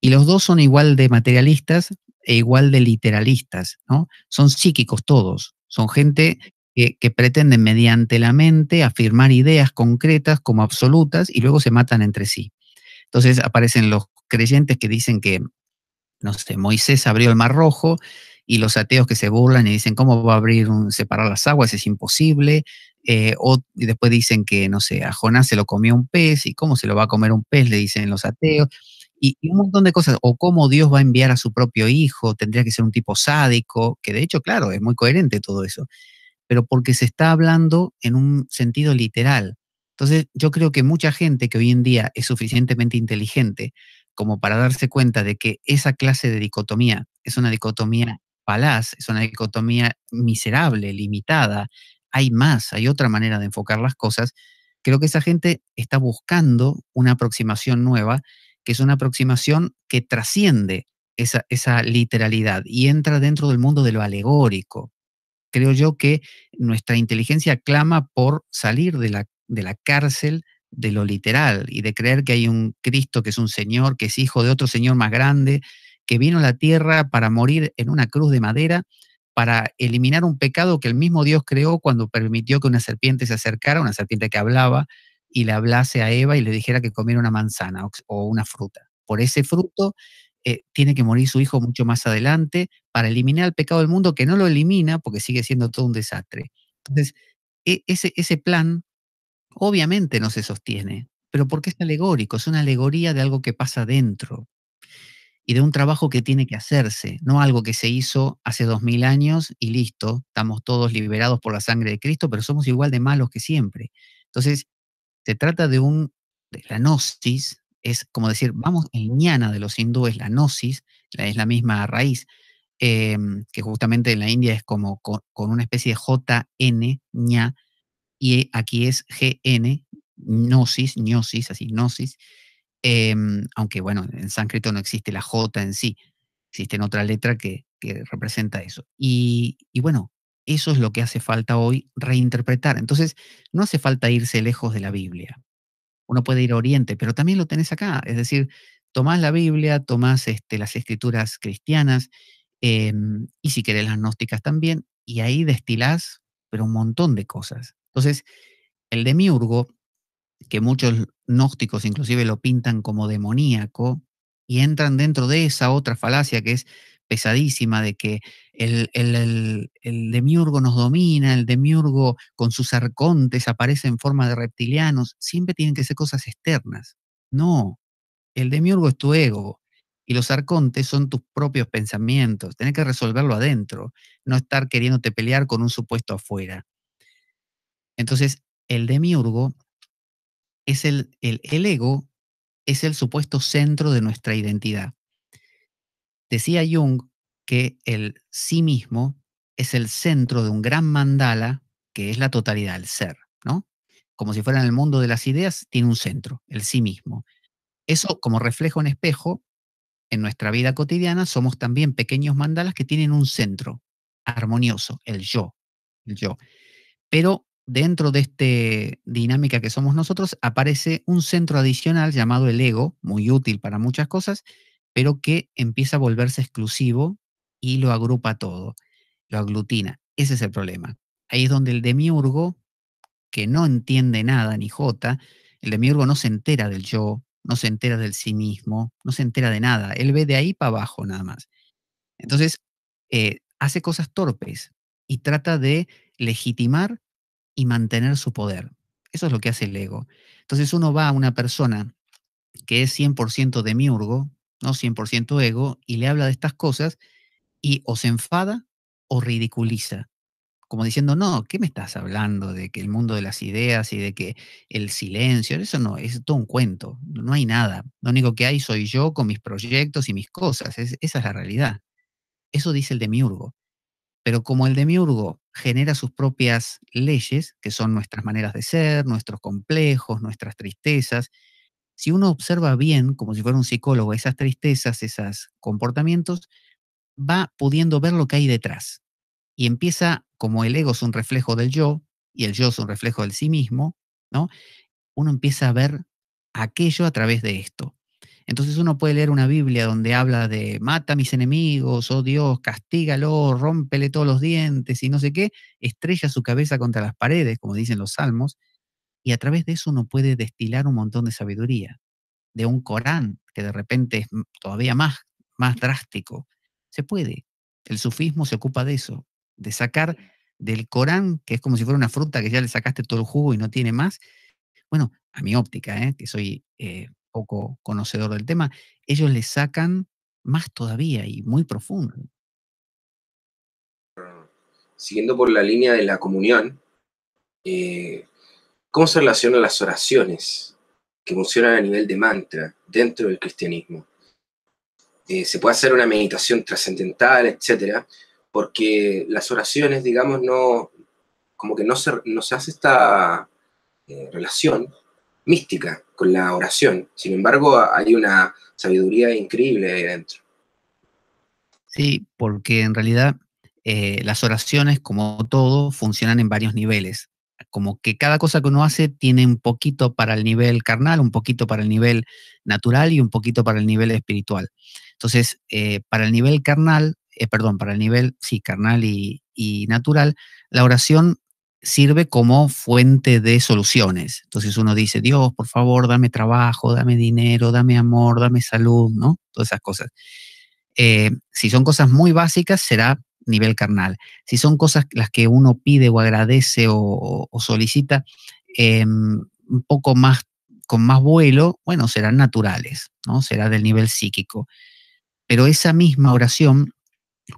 Y los dos son igual de materialistas e igual de literalistas, ¿no? Son psíquicos todos. Son gente que pretenden mediante la mente afirmar ideas concretas como absolutas y luego se matan entre sí. Entonces aparecen los creyentes que dicen que, no sé, Moisés abrió el Mar Rojo y los ateos que se burlan y dicen, ¿cómo va a separar las aguas? Es imposible. Y después dicen que, no sé, a Jonás se lo comió un pez y cómo se lo va a comer un pez, le dicen los ateos. y un montón de cosas, o cómo Dios va a enviar a su propio hijo, tendría que ser un tipo sádico, que de hecho, claro, es muy coherente todo eso, pero porque se está hablando en un sentido literal. Entonces, yo creo que mucha gente que hoy en día es suficientemente inteligente como para darse cuenta de que esa clase de dicotomía es una dicotomía falaz, es una dicotomía miserable, limitada, hay más, hay otra manera de enfocar las cosas. Creo que esa gente está buscando una aproximación nueva, que es una aproximación que trasciende esa literalidad y entra dentro del mundo de lo alegórico. Creo yo que nuestra inteligencia clama por salir de la cárcel de lo literal y de creer que hay un Cristo que es un Señor, que es hijo de otro Señor más grande, que vino a la tierra para morir en una cruz de madera, para eliminar un pecado que el mismo Dios creó cuando permitió que una serpiente se acercara, una serpiente que hablaba, y le hablase a Eva y le dijera que comiera una manzana o una fruta. Por ese fruto tiene que morir su hijo mucho más adelante para eliminar el pecado del mundo, que no lo elimina porque sigue siendo todo un desastre. Entonces, ese plan obviamente no se sostiene, pero porque es alegórico, es una alegoría de algo que pasa dentro y de un trabajo que tiene que hacerse, no algo que se hizo hace 2000 años y listo, estamos todos liberados por la sangre de Cristo, pero somos igual de malos que siempre. Entonces, se trata de la gnosis, es como decir, vamos, el ñana de los hindúes, la gnosis, es la misma raíz, que justamente en la India es como con una especie de JN, ña, y aquí es GN, gnosis, gnosis, así, gnosis, aunque bueno, en sánscrito no existe la J en sí, existe otra letra que representa eso. Y bueno, eso es lo que hace falta hoy reinterpretar. Entonces, no hace falta irse lejos de la Biblia. Uno puede ir a Oriente, pero también lo tenés acá. Es decir, tomás la Biblia, tomás las escrituras cristianas, y si querés las gnósticas también, y ahí destilás, pero un montón de cosas. Entonces, el demiurgo, que muchos gnósticos inclusive lo pintan como demoníaco, y entran dentro de esa otra falacia que es pesadísima, de que el demiurgo nos domina, el demiurgo con sus arcontes aparece en forma de reptilianos, siempre tienen que ser cosas externas. No, el demiurgo es tu ego, y los arcontes son tus propios pensamientos, tenés que resolverlo adentro, no estar queriéndote pelear con un supuesto afuera. Entonces, el demiurgo es el ego es el supuesto centro de nuestra identidad. Decía Jung que el sí mismo es el centro de un gran mandala que es la totalidad, el ser, ¿no? Como si fuera en el mundo de las ideas, tiene un centro, el sí mismo. Eso, como refleja un espejo, en nuestra vida cotidiana somos también pequeños mandalas que tienen un centro armonioso, el yo, el yo. Pero dentro de esta dinámica que somos nosotros aparece un centro adicional llamado el ego, muy útil para muchas cosas, pero que empieza a volverse exclusivo y lo agrupa todo, lo aglutina. Ese es el problema. Ahí es donde el demiurgo, que no entiende nada ni jota, el demiurgo no se entera del yo, no se entera del sí mismo, no se entera de nada. Él ve de ahí para abajo nada más. Entonces, hace cosas torpes y trata de legitimar y mantener su poder. Eso es lo que hace el ego. Entonces uno va a una persona que es 100% demiurgo, no 100% ego, y le habla de estas cosas y o se enfada o ridiculiza, como diciendo, no, ¿qué me estás hablando de que el mundo de las ideas y de que el silencio, eso no, es todo un cuento, no hay nada, lo único que hay soy yo con mis proyectos y mis cosas, esa es la realidad. Eso dice el demiurgo. Pero como el demiurgo genera sus propias leyes, que son nuestras maneras de ser, nuestros complejos, nuestras tristezas, si uno observa bien, como si fuera un psicólogo, esas tristezas, esos comportamientos, va pudiendo ver lo que hay detrás. Y empieza, como el ego es un reflejo del yo, y el yo es un reflejo del sí mismo, ¿no? Uno empieza a ver aquello a través de esto. Entonces uno puede leer una Biblia donde habla de mata a mis enemigos, oh Dios, castígalo, rómpele todos los dientes y no sé qué, estrella su cabeza contra las paredes, como dicen los salmos, y a través de eso uno puede destilar un montón de sabiduría, de un Corán que de repente es todavía más drástico. Se puede. El sufismo se ocupa de eso, de sacar del Corán, que es como si fuera una fruta que ya le sacaste todo el jugo y no tiene más, bueno, a mi óptica, que soy poco conocedor del tema, ellos le sacan más todavía y muy profundo. Siguiendo por la línea de la comunión, eh, ¿cómo se relacionan las oraciones que funcionan a nivel de mantra dentro del cristianismo? Se puede hacer una meditación trascendental, etcétera, porque las oraciones, digamos, no, como que no se hace esta relación mística con la oración. Sin embargo, hay una sabiduría increíble ahí dentro. Sí, porque en realidad las oraciones, como todo, funcionan en varios niveles. Como que cada cosa que uno hace tiene un poquito para el nivel carnal, un poquito para el nivel natural y un poquito para el nivel espiritual. Entonces, para el nivel carnal, perdón, para el nivel, sí, carnal y natural, la oración sirve como fuente de soluciones. Entonces uno dice, Dios, por favor, dame trabajo, dame dinero, dame amor, dame salud, ¿no? Todas esas cosas. Si son cosas muy básicas, será nivel carnal. Si son cosas las que uno pide o agradece o solicita un poco más, con más vuelo, bueno, serán naturales, ¿no? Será del nivel psíquico. Pero esa misma oración,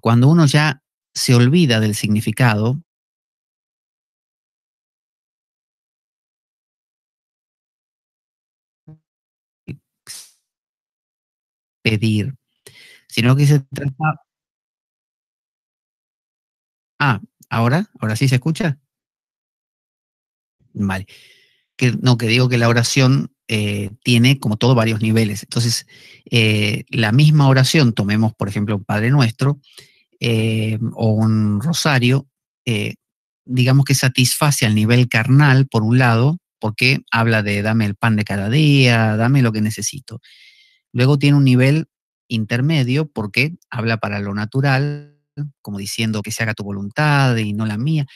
cuando uno ya se olvida del significado, pedir, sino que se trata... Ah, ¿ahora sí se escucha? Vale. Que digo que la oración tiene, como todo, varios niveles. Entonces, la misma oración, tomemos por ejemplo un Padre Nuestro o un rosario, eh, digamos que satisface al nivel carnal, por un lado, porque habla de dame el pan de cada día, dame lo que necesito. Luego tiene un nivel intermedio porque habla para lo natural, como diciendo que se haga tu voluntad y no la mía.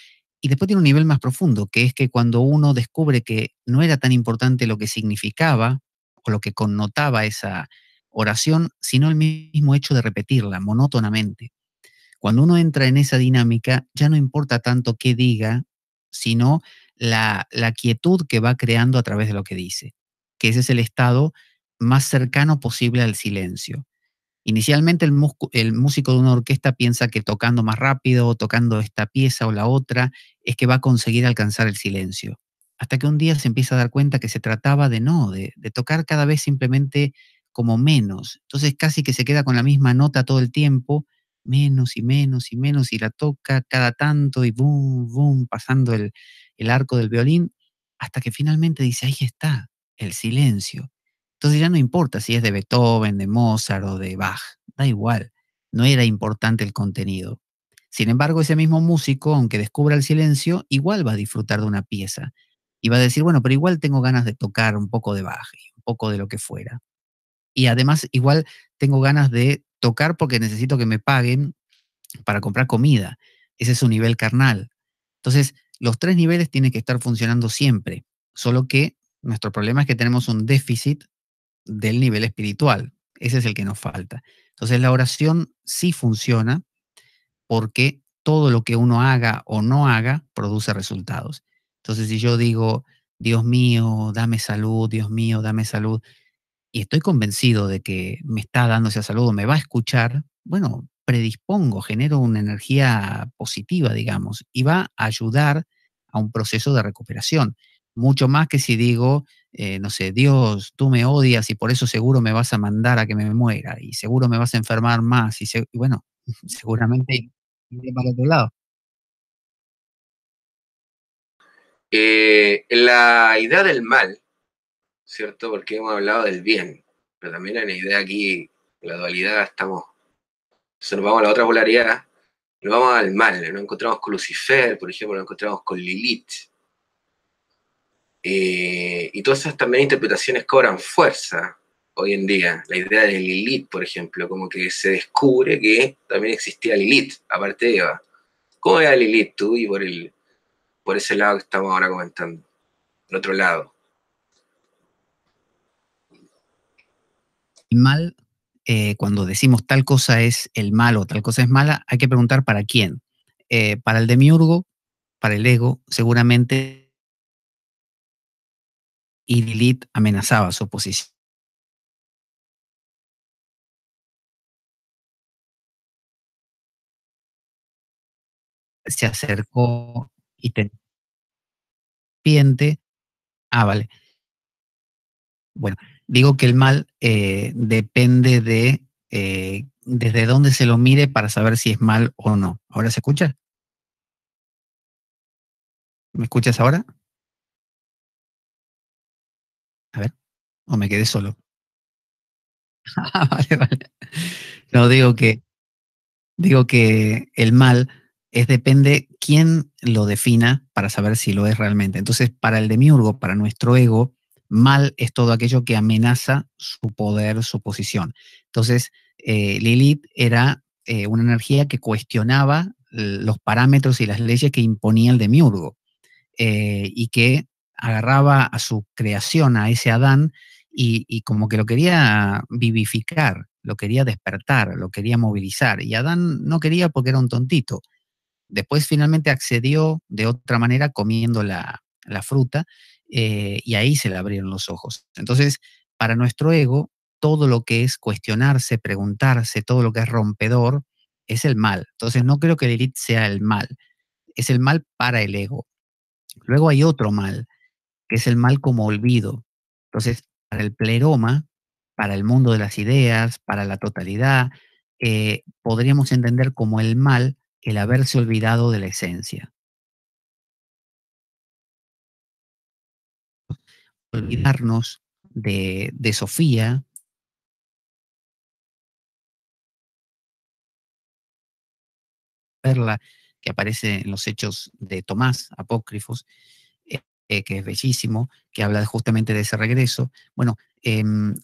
Y después tiene un nivel más profundo, que es que cuando uno descubre que no era tan importante lo que significaba o lo que connotaba esa oración, sino el mismo hecho de repetirla monótonamente. Cuando uno entra en esa dinámica, ya no importa tanto qué diga, sino la quietud que va creando a través de lo que dice, que ese es el estado más cercano posible al silencio. Inicialmente el músico de una orquesta piensa que tocando más rápido, o tocando esta pieza o la otra, es que va a conseguir alcanzar el silencio. Hasta que un día se empieza a dar cuenta que se trataba de no, de tocar cada vez simplemente como menos. Entonces casi que se queda con la misma nota todo el tiempo, menos y menos y menos, y la toca cada tanto y boom, boom, pasando el arco del violín, hasta que finalmente dice, ahí está, el silencio. Entonces ya no importa si es de Beethoven, de Mozart o de Bach, da igual, no era importante el contenido. Sin embargo, ese mismo músico, aunque descubra el silencio, igual va a disfrutar de una pieza y va a decir, bueno, pero igual tengo ganas de tocar un poco de Bach y un poco de lo que fuera. Y además, igual tengo ganas de tocar porque necesito que me paguen para comprar comida. Ese es su nivel carnal. Entonces, los tres niveles tienen que estar funcionando siempre, solo que nuestro problema es que tenemos un déficit del nivel espiritual. Ese es el que nos falta. Entonces la oración sí funciona porque todo lo que uno haga o no haga produce resultados. Entonces si yo digo, Dios mío, dame salud, Dios mío, dame salud, y estoy convencido de que me está dando esa salud o me va a escuchar, bueno, predispongo, genero una energía positiva, digamos, y va a ayudar a un proceso de recuperación. Mucho más que si digo, no sé, Dios, tú me odias y por eso seguro me vas a mandar a que me muera y seguro me vas a enfermar más y bueno, seguramente iré para otro lado. La idea del mal, ¿cierto? Porque hemos hablado del bien, pero también hay una idea aquí, la dualidad, estamos, si nos vamos a la otra polaridad, nos vamos al mal, nos encontramos con Lucifer, por ejemplo, nos encontramos con Lilith, y todas esas también interpretaciones cobran fuerza hoy en día. La idea de Lilith, por ejemplo, como que se descubre que también existía Lilith, aparte de Eva. ¿Cómo era Lilith tú y por ese lado que estamos ahora comentando? El otro lado. El mal, cuando decimos tal cosa es el mal o tal cosa es mala, hay que preguntar para quién. Para el demiurgo, para el ego, seguramente, y Lilith amenazaba su posición. se acercó y te siente. Ah, vale. Bueno, digo que el mal depende de desde dónde se lo mire para saber si es mal o no. ¿Ahora se escucha? ¿Me escuchas ahora? A ver, o me quedé solo. Ah, vale, vale. No, digo que el mal es depende quién lo defina para saber si lo es realmente. Entonces, para el demiurgo, para nuestro ego, mal es todo aquello que amenaza su poder, su posición. Entonces, Lilith era una energía que cuestionaba los parámetros y las leyes que imponía el demiurgo, y que agarraba a su creación, a ese Adán, y como que lo quería vivificar, lo quería despertar, lo quería movilizar. Y Adán no quería porque era un tontito. Después finalmente accedió de otra manera comiendo la fruta, y ahí se le abrieron los ojos. Entonces, para nuestro ego, todo lo que es cuestionarse, preguntarse, todo lo que es rompedor, es el mal. Entonces, no creo que Lilith sea el mal, es el mal para el ego. Luego hay otro mal, que es el mal como olvido. Entonces, para el pleroma, para el mundo de las ideas, para la totalidad, podríamos entender como el mal el haberse olvidado de la esencia. Olvidarnos de Sofía, Perla, que aparece en los hechos de Tomás, apócrifos, que es bellísimo, que habla justamente de ese regreso. Bueno,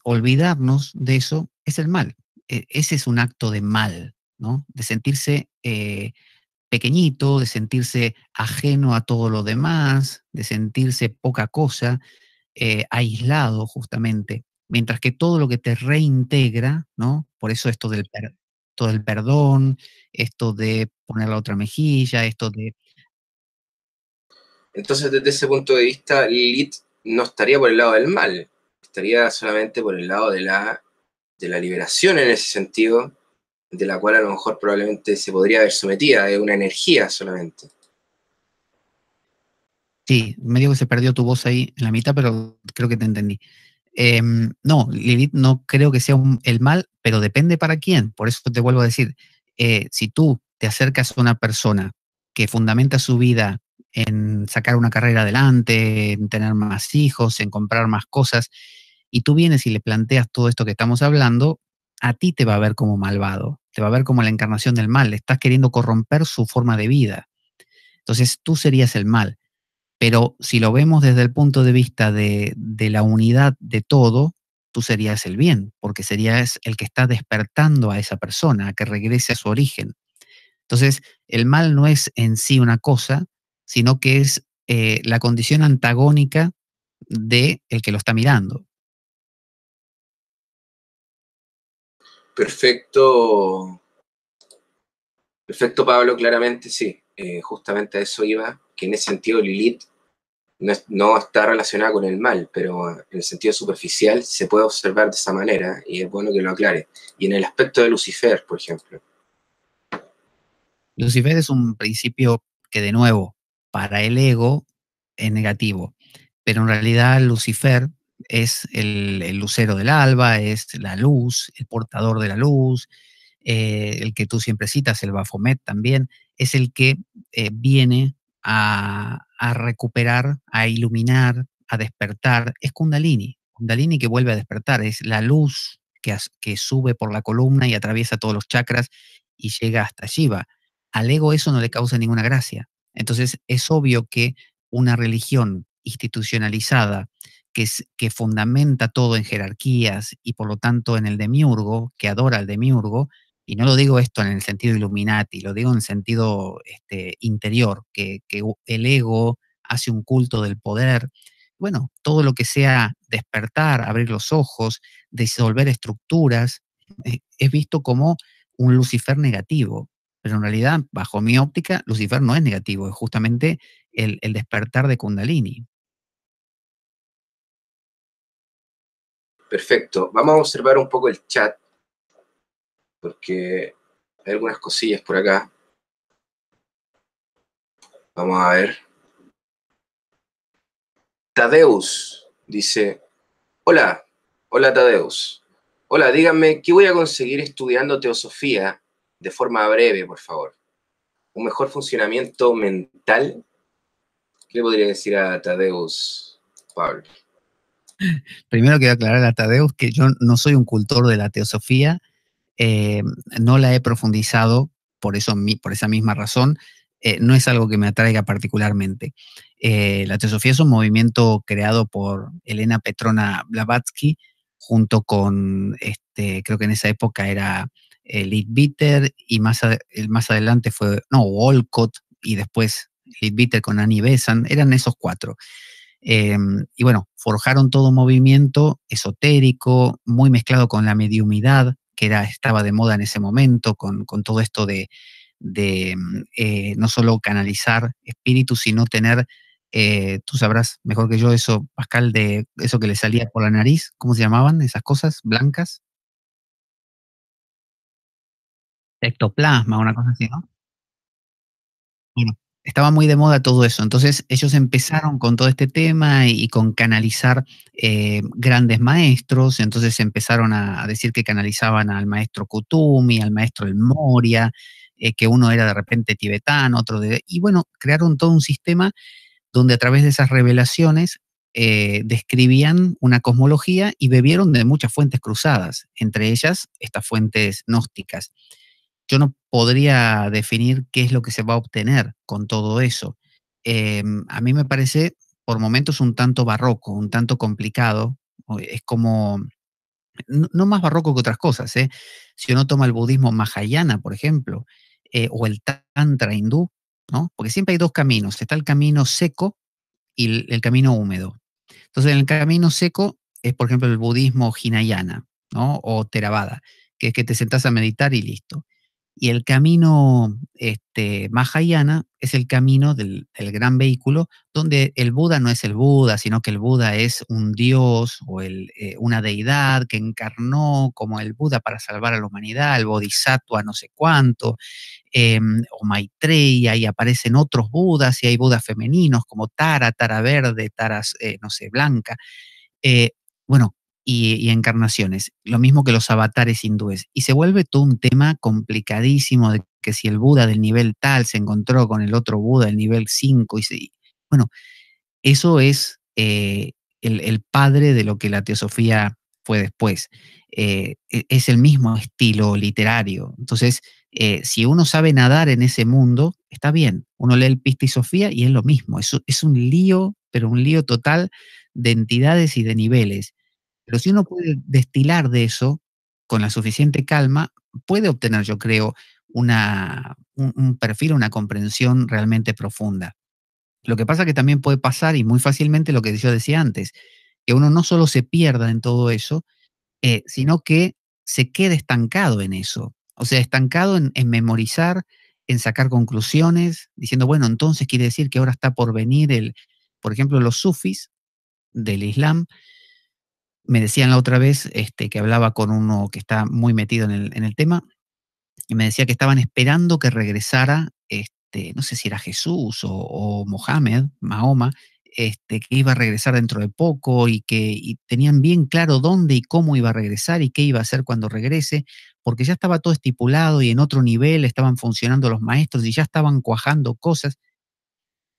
olvidarnos de eso es el mal. Ese es un acto de mal, ¿no? De sentirse pequeñito, de sentirse ajeno a todo lo demás, de sentirse poca cosa, aislado justamente, mientras que todo lo que te reintegra, ¿no? Por eso esto del perdón, esto de poner la otra mejilla, esto de... Entonces, desde ese punto de vista, Lilith no estaría por el lado del mal, estaría solamente por el lado de la liberación en ese sentido, de la cual a lo mejor probablemente se podría ver sometida, de una energía solamente. Sí, medio que se perdió tu voz ahí en la mitad, pero creo que te entendí. No, Lilith no creo que sea el mal, pero depende para quién. Por eso te vuelvo a decir, si tú te acercas a una persona que fundamenta su vida en sacar una carrera adelante, en tener más hijos, en comprar más cosas, y tú vienes y le planteas todo esto que estamos hablando, a ti te va a ver como malvado, te va a ver como la encarnación del mal, le estás queriendo corromper su forma de vida. Entonces tú serías el mal. Pero si lo vemos desde el punto de vista de la unidad de todo, tú serías el bien, porque serías el que está despertando a esa persona, a que regrese a su origen. Entonces, el mal no es en sí una cosa, sino que es la condición antagónica de el que lo está mirando. Perfecto, perfecto Pablo, claramente sí. Justamente a eso iba, que en ese sentido Lilith no está relacionada con el mal, pero en el sentido superficial se puede observar de esa manera y es bueno que lo aclare. Y en el aspecto de Lucifer, por ejemplo. Lucifer es un principio que, de nuevo, para el ego es negativo, pero en realidad Lucifer es el lucero del alba, es la luz, el portador de la luz, el que tú siempre citas, el Baphomet también, es el que viene a recuperar, a iluminar, a despertar. Es Kundalini, Kundalini que vuelve a despertar, es la luz que sube por la columna y atraviesa todos los chakras y llega hasta Shiva. Al ego eso no le causa ninguna gracia. Entonces es obvio que una religión institucionalizada que fundamenta todo en jerarquías y por lo tanto en el demiurgo, que adora al demiurgo, y no lo digo esto en el sentido Illuminati, lo digo en el sentido interior, que el ego hace un culto del poder. Bueno, todo lo que sea despertar, abrir los ojos, disolver estructuras, es visto como un Lucifer negativo. Pero en realidad, bajo mi óptica, Lucifer no es negativo, es justamente el despertar de Kundalini. Perfecto. Vamos a observar un poco el chat, porque hay algunas cosillas por acá. Vamos a ver. Tadeus dice, hola, hola Tadeus. Hola, díganme, ¿qué voy a conseguir estudiando teosofía de forma breve, por favor? ¿Un mejor funcionamiento mental? ¿Qué le podría decir a Tadeus, Pablo? Primero quiero aclarar a Tadeus que yo no soy un cultor de la teosofía, eh, no la he profundizado por esa misma razón, no es algo que me atraiga particularmente. La teosofía es un movimiento creado por Elena Petrona Blavatsky, junto con, creo que en esa época era Leadbeater, y más adelante fue, no, Walcott, y después Leadbeater con Annie Besant, eran esos cuatro. Y bueno, forjaron todo un movimiento esotérico, muy mezclado con la mediumidad, que estaba de moda en ese momento, con todo esto de no solo canalizar espíritus, sino tener, tú sabrás mejor que yo eso, Pascal, de eso que le salía por la nariz, ¿cómo se llamaban esas cosas blancas? Ectoplasma, una cosa así, ¿no? Bueno, estaba muy de moda todo eso. Entonces, ellos empezaron con todo este tema y con canalizar grandes maestros. Entonces empezaron a decir que canalizaban al maestro Kutumi, al maestro El Moria, que uno era de repente tibetano, otro de... Y bueno, crearon todo un sistema donde a través de esas revelaciones describían una cosmología y bebieron de muchas fuentes cruzadas, entre ellas estas fuentes gnósticas. Yo no podría definir qué es lo que se va a obtener con todo eso. A mí me parece por momentos un tanto barroco, un tanto complicado. Es como, no más barroco que otras cosas, ¿eh? Si uno toma el budismo mahayana, por ejemplo, o el tantra hindú, ¿no? Porque siempre hay dos caminos. Está el camino seco y el camino húmedo. Entonces, en el camino seco es, por ejemplo, el budismo hinayana, ¿no? O Theravada, que es que te sentás a meditar y listo. Y el camino Mahayana es el camino del gran vehículo, donde el Buda no es el Buda, sino que el Buda es un dios o una deidad que encarnó como el Buda para salvar a la humanidad, el Bodhisattva no sé cuánto, o Maitreya, y aparecen otros Budas, y hay Budas femeninos como Tara, Tara verde, Tara, no sé, blanca. Eh, bueno, y encarnaciones, lo mismo que los avatares hindúes. Y se vuelve todo un tema complicadísimo de que si el Buda del nivel tal se encontró con el otro Buda del nivel 5 bueno, eso es el padre de lo que la teosofía fue después. Es el mismo estilo literario. Entonces, si uno sabe nadar en ese mundo, está bien. Uno lee el Pista y Sofía y es lo mismo. Es un lío, pero un lío total de entidades y de niveles. Pero si uno puede destilar de eso con la suficiente calma, puede obtener, yo creo, un perfil, una comprensión realmente profunda. Lo que pasa que también puede pasar, y muy fácilmente, lo que yo decía antes, que uno no solo se pierda en todo eso, sino que se quede estancado en eso. O sea, estancado en memorizar, en sacar conclusiones, diciendo, bueno, entonces quiere decir que ahora está por venir por ejemplo, los sufis del Islam. Me decían la otra vez que hablaba con uno que está muy metido en el tema, y me decía que estaban esperando que regresara, no sé si era Jesús o Mohamed, Mahoma, que iba a regresar dentro de poco, y tenían bien claro dónde y cómo iba a regresar y qué iba a hacer cuando regrese, porque ya estaba todo estipulado y en otro nivel estaban funcionando los maestros y ya estaban cuajando cosas,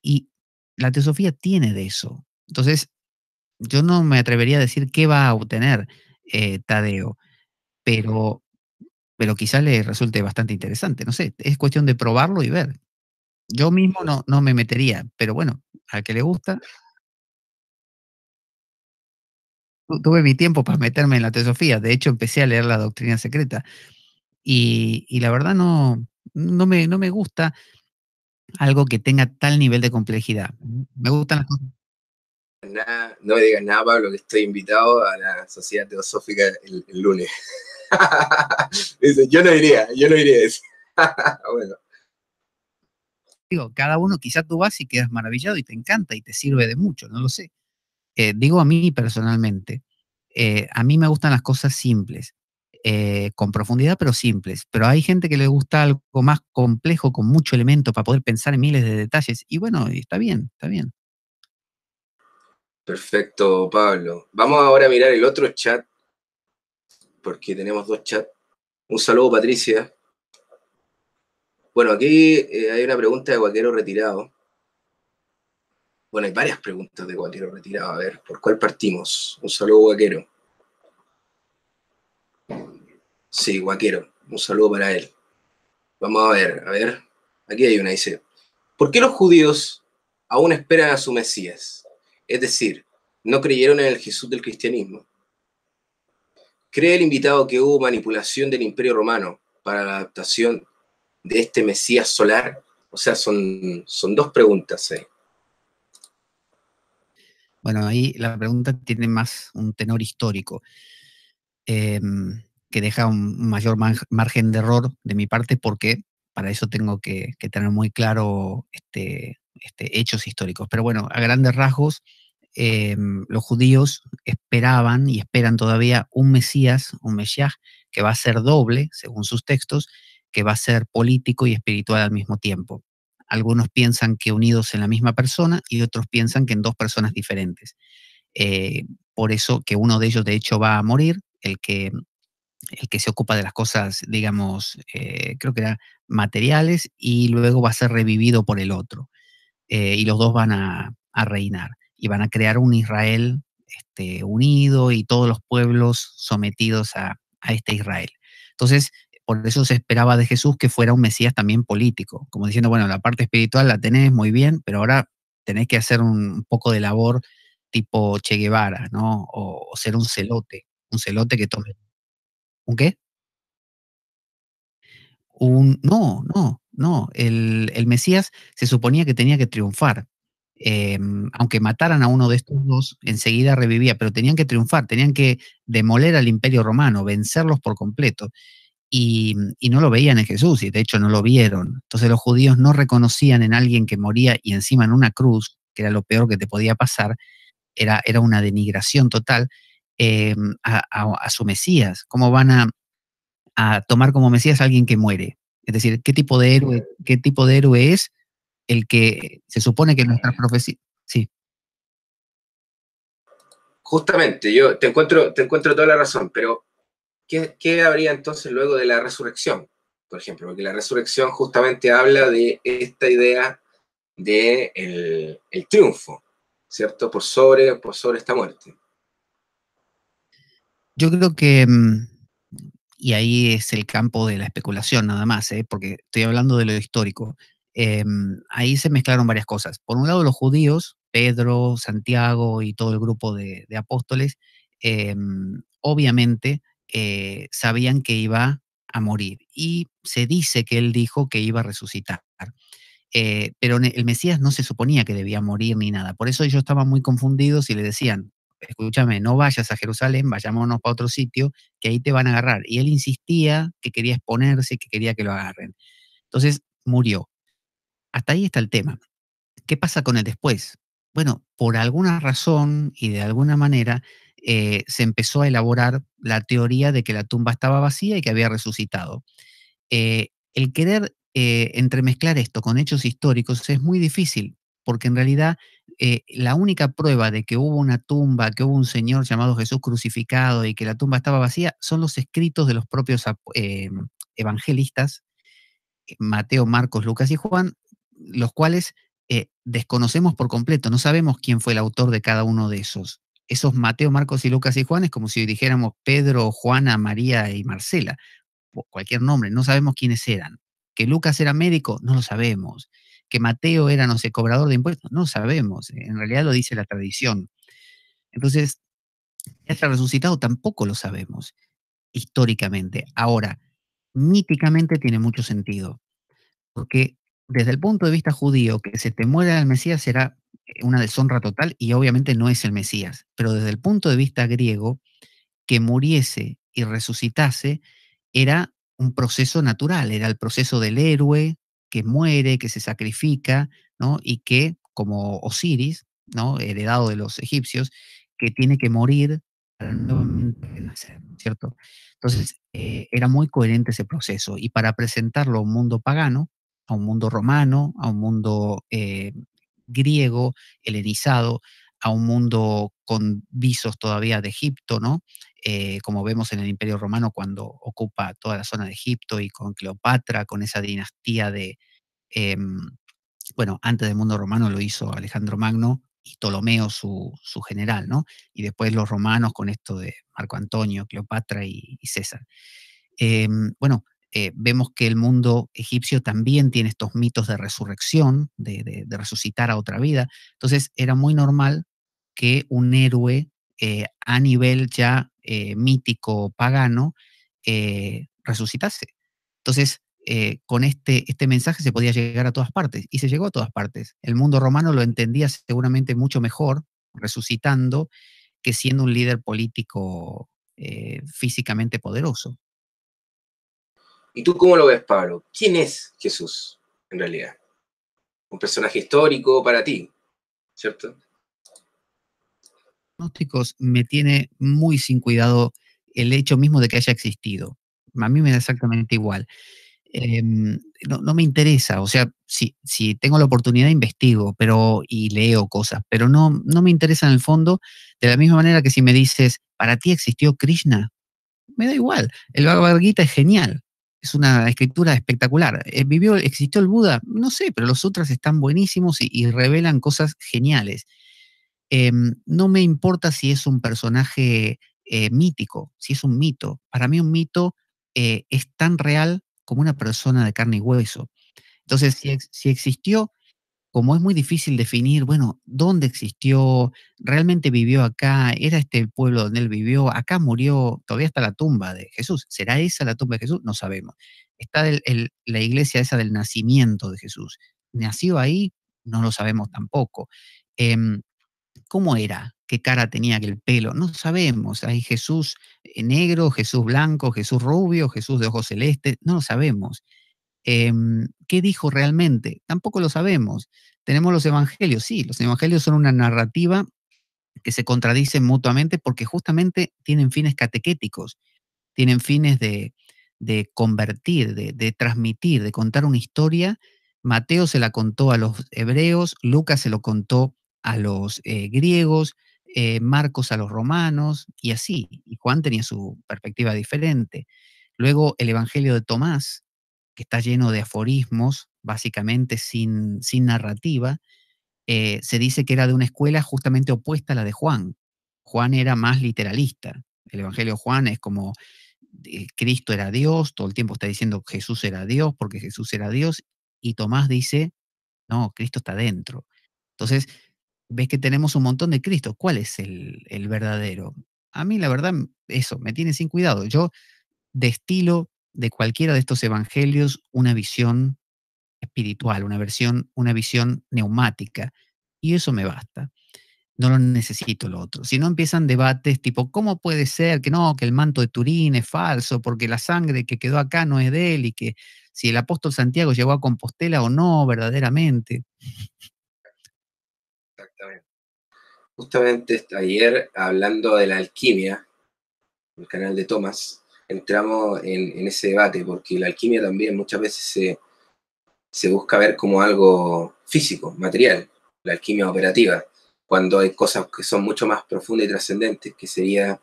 y la teosofía tiene de eso. Entonces, yo no me atrevería a decir qué va a obtener Tadeo, pero quizás le resulte bastante interesante, no sé, es cuestión de probarlo y ver. Yo mismo no me metería, pero bueno, al que le gusta, tuve mi tiempo para meterme en la teosofía. De hecho, empecé a leer la Doctrina Secreta, y la verdad no me gusta algo que tenga tal nivel de complejidad. Me gustan las cosas. Nada, no me digas nada, Pablo, que estoy invitado a la Sociedad Teosófica el lunes. Dice, yo no iría a eso. Bueno, Digo, cada uno, quizás tú vas y quedas maravillado y te encanta y te sirve de mucho, no lo sé. Digo a mí personalmente, a mí me gustan las cosas simples. con profundidad, pero simples. Pero hay gente que le gusta algo más complejo, con mucho elemento, para poder pensar en miles de detalles. Y bueno, está bien, está bien. Perfecto, Pablo. Vamos ahora a mirar el otro chat, porque tenemos dos chats. Un saludo, Patricia. Bueno, aquí hay una pregunta de Guaquero Retirado. Bueno, hay varias preguntas de Guaquero Retirado. A ver, ¿por cuál partimos? Un saludo, Guaquero. Sí, Guaquero. Un saludo para él. Vamos a ver, a ver. Aquí hay una, dice, ¿por qué los judíos aún esperan a su Mesías? Es decir, no creyeron en el Jesús del cristianismo. ¿Cree el invitado que hubo manipulación del Imperio Romano para la adaptación de este Mesías solar? O sea, son dos preguntas. Bueno, ahí la pregunta tiene más un tenor histórico, que deja un mayor margen de error de mi parte, porque para eso tengo que tener muy claro hechos históricos. Pero bueno, a grandes rasgos, los judíos esperaban y esperan todavía un Mesías, un Mesías, que va a ser doble, según sus textos, que va a ser político y espiritual al mismo tiempo. Algunos piensan que unidos en la misma persona y otros piensan que en dos personas diferentes. Por eso que uno de ellos de hecho va a morir, el que se ocupa de las cosas, digamos, creo que eran materiales, y luego va a ser revivido por el otro. Y los dos van a reinar y van a crear un Israel unido, y todos los pueblos sometidos a este Israel. Entonces, por eso se esperaba de Jesús que fuera un Mesías también político, como diciendo, bueno, la parte espiritual la tenés muy bien, pero ahora tenés que hacer un poco de labor tipo Che Guevara, ¿no? O ser un celote que tome. ¿Un qué? No, no, no. El Mesías se suponía que tenía que triunfar. Aunque mataran a uno de estos dos, enseguida revivía, pero tenían que triunfar, tenían que demoler al Imperio Romano, vencerlos por completo. Y no lo veían en Jesús, y de hecho no lo vieron. Entonces los judíos no reconocían en alguien que moría y encima en una cruz, que era lo peor que te podía pasar, era una denigración total, a su Mesías. ¿Cómo van a tomar como Mesías a alguien que muere? Es decir, qué tipo de héroe es el que se supone que nuestra profecía? Sí. Justamente, yo te encuentro toda la razón, pero ¿qué habría entonces luego de la resurrección? Por ejemplo, porque la resurrección justamente habla de esta idea de el triunfo, ¿cierto? Por sobre esta muerte. Yo creo que, y ahí es el campo de la especulación nada más, porque estoy hablando de lo histórico. Ahí se mezclaron varias cosas. Por un lado, los judíos, Pedro, Santiago y todo el grupo de apóstoles, obviamente sabían que iba a morir, y se dice que él dijo que iba a resucitar. Pero el Mesías no se suponía que debía morir ni nada. Por eso ellos estaban muy confundidos y le decían, escúchame, no vayas a Jerusalén, vayámonos para otro sitio, que ahí te van a agarrar. Y él insistía que quería exponerse, que quería que lo agarren. Entonces murió. Hasta ahí está el tema. ¿Qué pasa con el después? Bueno, por alguna razón y de alguna manera se empezó a elaborar la teoría de que la tumba estaba vacía y que había resucitado. El querer entremezclar esto con hechos históricos es muy difícil, porque en realidad la única prueba de que hubo una tumba, que hubo un señor llamado Jesús crucificado y que la tumba estaba vacía, son los escritos de los propios evangelistas, Mateo, Marcos, Lucas y Juan, los cuales desconocemos por completo, no sabemos quién fue el autor de cada uno de esos. Esos Mateo, Marcos y Lucas y Juan es como si dijéramos Pedro, Juana, María y Marcela, cualquier nombre, no sabemos quiénes eran. Que Lucas era médico, no lo sabemos. Que Mateo era, no sé, cobrador de impuestos, no lo sabemos. En realidad lo dice la tradición. Entonces, ¿está resucitado? Tampoco lo sabemos históricamente. Ahora, míticamente tiene mucho sentido, porque desde el punto de vista judío, que se te muera el Mesías será una deshonra total, y obviamente no es el Mesías. Pero desde el punto de vista griego, que muriese y resucitase era un proceso natural, era el proceso del héroe que muere, que se sacrifica, ¿no? Y que, como Osiris, ¿no? Heredado de los egipcios, que tiene que morir nuevamente nacer, ¿cierto? Entonces, era muy coherente ese proceso. Y para presentarlo a un mundo pagano, a un mundo romano, a un mundo griego, helenizado, a un mundo con visos todavía de Egipto, ¿no? Como vemos en el Imperio Romano cuando ocupa toda la zona de Egipto y con Cleopatra, con esa dinastía de, em, bueno, antes del mundo romano lo hizo Alejandro Magno y Ptolomeo, su general, ¿no? Y después los romanos con esto de Marco Antonio, Cleopatra y César. Bueno, vemos que el mundo egipcio también tiene estos mitos de resurrección, de resucitar a otra vida. Entonces era muy normal que un héroe a nivel ya mítico pagano resucitase. Entonces, con este mensaje se podía llegar a todas partes y se llegó a todas partes. El mundo romano lo entendía seguramente mucho mejor resucitando que siendo un líder político físicamente poderoso. ¿Y tú cómo lo ves, Pablo? ¿Quién es Jesús, en realidad? Un personaje histórico para ti, ¿cierto? Gnósticos me tiene muy sin cuidado el hecho mismo de que haya existido. A mí me da exactamente igual. No me interesa, o sea, si tengo la oportunidad investigo y leo cosas, pero no me interesa en el fondo, de la misma manera que si me dices, ¿para ti existió Krishna? Me da igual. El Bhagavad Gita es genial. Es una escritura espectacular. ¿Existió el Buda? No sé, pero los sutras están buenísimos y revelan cosas geniales. No me importa si es un personaje mítico, si es un mito. Para mí un mito es tan real como una persona de carne y hueso. Entonces, si existió, como es muy difícil definir, bueno, dónde existió, realmente vivió acá, era este el pueblo donde él vivió, acá murió, todavía está la tumba de Jesús. ¿Será esa la tumba de Jesús? No sabemos. Está la iglesia esa del nacimiento de Jesús. ¿Nació ahí? No lo sabemos tampoco. Em, ¿Cómo era? ¿Qué cara tenía aquel pelo? No sabemos. Hay Jesús negro, Jesús blanco, Jesús rubio, Jesús de ojos celestes, no lo sabemos. ¿Qué dijo realmente? Tampoco lo sabemos. Tenemos los evangelios, sí, los evangelios son una narrativa que se contradicen mutuamente porque justamente tienen fines catequéticos, tienen fines de convertir, de transmitir, de contar una historia. Mateo se la contó a los hebreos, Lucas se lo contó a los griegos, Marcos a los romanos, y así. Y Juan tenía su perspectiva diferente. Luego el Evangelio de Tomás, que está lleno de aforismos, básicamente sin narrativa, se dice que era de una escuela justamente opuesta a la de Juan. Juan era más literalista. El Evangelio de Juan es como Cristo era Dios, todo el tiempo está diciendo Jesús era Dios porque Jesús era Dios, y Tomás dice, no, Cristo está dentro. Entonces, ves que tenemos un montón de Cristo. ¿Cuál es el verdadero? A mí, la verdad, eso, me tiene sin cuidado. Yo destilo de cualquiera de estos evangelios una visión espiritual, una visión neumática, y eso me basta. No lo necesito lo otro. Si no empiezan debates tipo, ¿cómo puede ser que no, que el manto de Turín es falso, porque la sangre que quedó acá no es de él, y que si el apóstol Santiago llegó a Compostela o no, verdaderamente? Exactamente. Justamente ayer, hablando de la alquimia, el canal de Thomas, entramos en ese debate, porque la alquimia también muchas veces se busca ver como algo físico, material, la alquimia operativa, cuando hay cosas que son mucho más profundas y trascendentes, que sería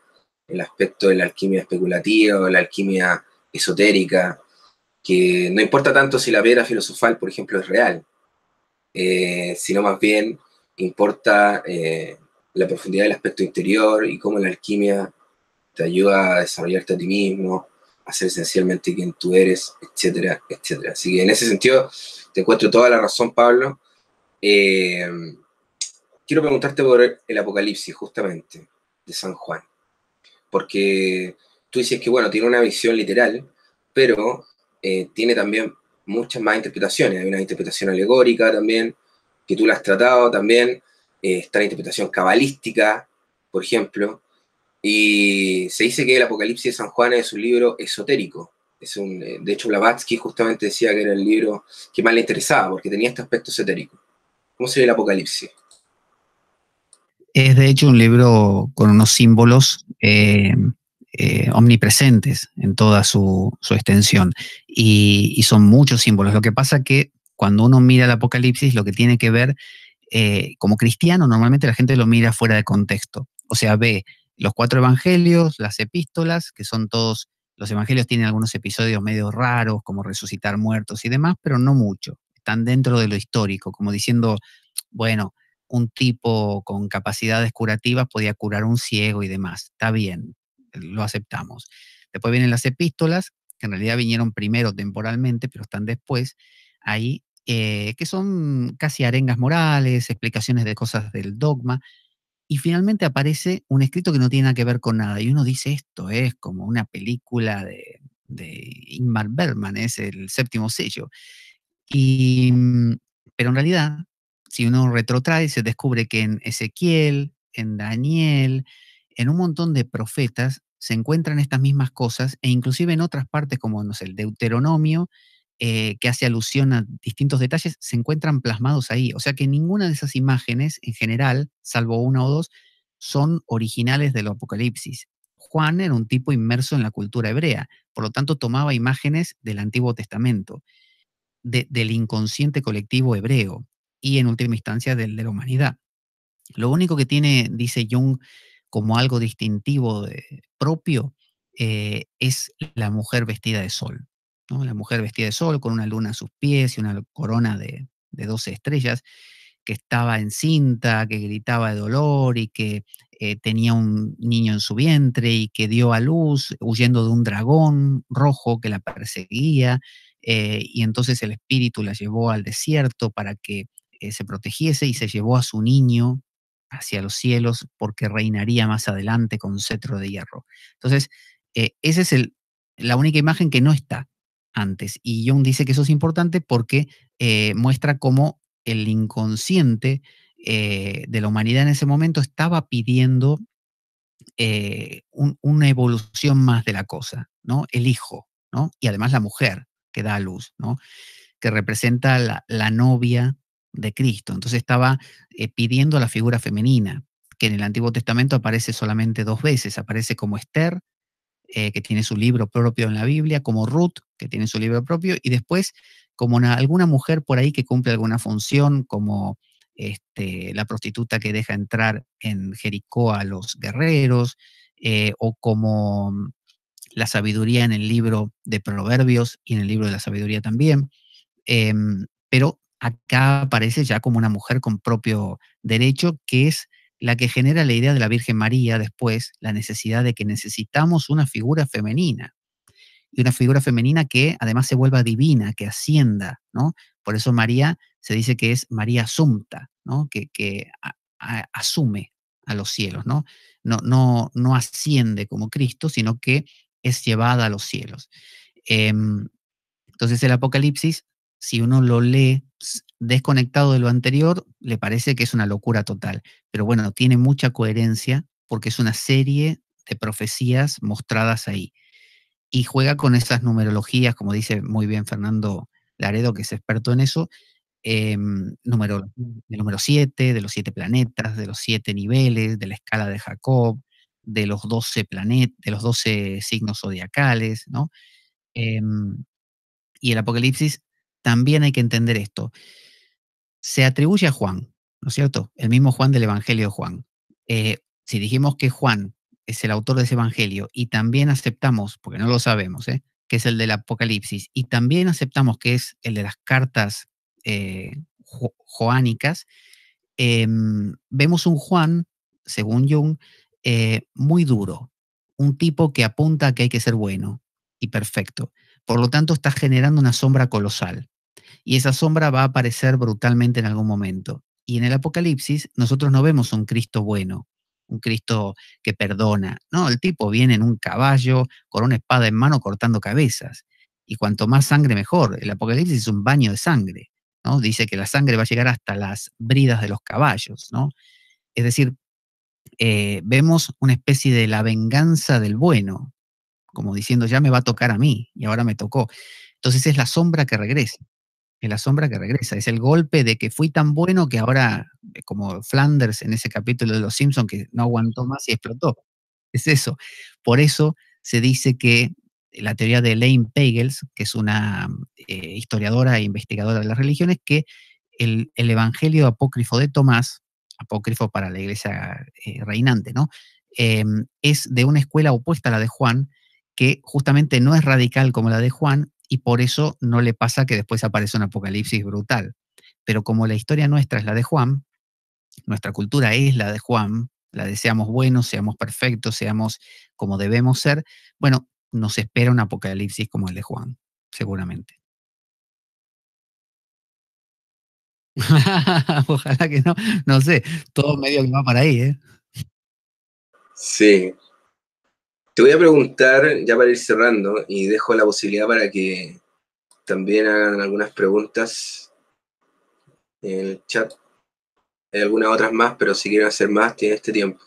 el aspecto de la alquimia especulativa o la alquimia esotérica, que no importa tanto si la piedra filosofal, por ejemplo, es real, sino más bien importa la profundidad del aspecto interior y cómo la alquimia te ayuda a desarrollarte a ti mismo, a ser esencialmente quien tú eres, etcétera, etcétera. Así que en ese sentido te encuentro toda la razón, Pablo. Eh, Quiero preguntarte por el Apocalipsis, justamente, de San Juan, porque tú dices que, bueno, tiene una visión literal, pero tiene también muchas más interpretaciones. Hay una interpretación alegórica también, que tú la has tratado también, está la interpretación cabalística, por ejemplo, y se dice que el Apocalipsis de San Juan es un libro esotérico. De hecho, Blavatsky justamente decía que era el libro que más le interesaba, porque tenía este aspecto esotérico. ¿Cómo sería el Apocalipsis? Es de hecho un libro con unos símbolos omnipresentes en toda su extensión. Y son muchos símbolos. Lo que pasa que cuando uno mira el Apocalipsis, lo que tiene que ver, como cristiano, normalmente la gente lo mira fuera de contexto. O sea, ve los 4 evangelios, las epístolas, que son todos, los evangelios tienen algunos episodios medio raros, como resucitar muertos y demás, pero no mucho. Están dentro de lo histórico, como diciendo, bueno, un tipo con capacidades curativas podía curar a un ciego y demás. Está bien, lo aceptamos. Después vienen las epístolas, que en realidad vinieron primero temporalmente, pero están después ahí, que son casi arengas morales, explicaciones de cosas del dogma, y finalmente aparece un escrito que no tiene nada que ver con nada. Y uno dice, esto es como una película de Ingmar Bergman, es el séptimo sello. Y, pero en realidad, si uno retrotrae, se descubre que en Ezequiel, en Daniel, en un montón de profetas, se encuentran estas mismas cosas, e inclusive en otras partes, como no sé, el Deuteronomio, que hace alusión a distintos detalles, se encuentran plasmados ahí. O sea que ninguna de esas imágenes, en general, salvo una o dos, son originales del Apocalipsis. Juan era un tipo inmerso en la cultura hebrea, por lo tanto tomaba imágenes del Antiguo Testamento, del inconsciente colectivo hebreo y en última instancia del de la humanidad. Lo único que tiene, dice Jung, como algo distintivo propio, es la mujer vestida de sol, ¿no? La mujer vestida de sol con una luna a sus pies y una corona de 12 estrellas, que estaba encinta, que gritaba de dolor y que tenía un niño en su vientre y que dio a luz huyendo de un dragón rojo que la perseguía, y entonces el espíritu la llevó al desierto para que se protegiese y se llevó a su niño hacia los cielos porque reinaría más adelante con cetro de hierro. Entonces, esa es la única imagen que no está antes. Y Jung dice que eso es importante porque muestra cómo el inconsciente de la humanidad en ese momento estaba pidiendo una evolución más de la cosa, ¿no? El hijo, ¿no? Y además la mujer que da a luz, ¿no? Que representa la novia de Cristo. Entonces estaba pidiendo la figura femenina, que en el Antiguo Testamento aparece solamente 2 veces. Aparece como Esther, que tiene su libro propio en la Biblia, como Ruth, que tiene su libro propio, y después como alguna mujer por ahí que cumple alguna función, como la prostituta que deja entrar en Jericó a los guerreros, o como la sabiduría en el libro de Proverbios y en el libro de la sabiduría también. Pero acá aparece ya como una mujer con propio derecho, que es la que genera la idea de la Virgen María después, la necesidad de que necesitamos una figura femenina, y una figura femenina que además se vuelva divina, que ascienda, ¿no? Por eso María se dice que es María Asunta, ¿no? Que asume a los cielos, ¿no? No asciende como Cristo, sino que es llevada a los cielos. Entonces el Apocalipsis, si uno lo lee desconectado de lo anterior, le parece que es una locura total. Pero bueno, tiene mucha coherencia porque es una serie de profecías mostradas ahí. Y juega con esas numerologías, como dice muy bien Fernando Laredo, que es experto en eso, número, del número 7, de los 7 planetas, de los 7 niveles, de la escala de Jacob, de los 12 planetas, de los 12 signos zodiacales, ¿no? Em, y el Apocalipsis, también hay que entender esto. Se atribuye a Juan, ¿no es cierto? El mismo Juan del Evangelio de Juan. Si dijimos que Juan es el autor de ese Evangelio y también aceptamos, porque no lo sabemos, que es el del Apocalipsis, y también aceptamos que es el de las cartas joánicas, vemos un Juan, según Jung, muy duro, un tipo que apunta a que hay que ser bueno y perfecto. Por lo tanto, está generando una sombra colosal. Y esa sombra va a aparecer brutalmente en algún momento. Y en el Apocalipsis nosotros no vemos un Cristo bueno, un Cristo que perdona. No, el tipo viene en un caballo con una espada en mano cortando cabezas. Y cuanto más sangre mejor. El Apocalipsis es un baño de sangre, ¿no? Dice que la sangre va a llegar hasta las bridas de los caballos, ¿no? Es decir, vemos una especie de la venganza del bueno, como diciendo, ya me va a tocar a mí, y ahora me tocó. Entonces es la sombra que regresa. Es la sombra que regresa, es el golpe de que fui tan bueno que ahora, como Flanders en ese capítulo de Los Simpsons, que no aguantó más y explotó. Es eso. Por eso se dice que la teoría de Elaine Pagels, que es una historiadora e investigadora de las religiones, que el Evangelio apócrifo de Tomás, apócrifo para la iglesia reinante, ¿no? Es de una escuela opuesta a la de Juan, que justamente no es radical como la de Juan, y por eso no le pasa que después aparece un apocalipsis brutal. Pero como la historia nuestra es la de Juan, nuestra cultura es la de Juan, la de seamos buenos, seamos perfectos, seamos como debemos ser, bueno, nos espera un apocalipsis como el de Juan, seguramente. Ojalá que no, no sé, todo medio que va para ahí, ¿eh? Sí. Te voy a preguntar, ya para ir cerrando, y dejo la posibilidad para que también hagan algunas preguntas en el chat. Hay algunas otras más, pero si quieren hacer más, tienen este tiempo.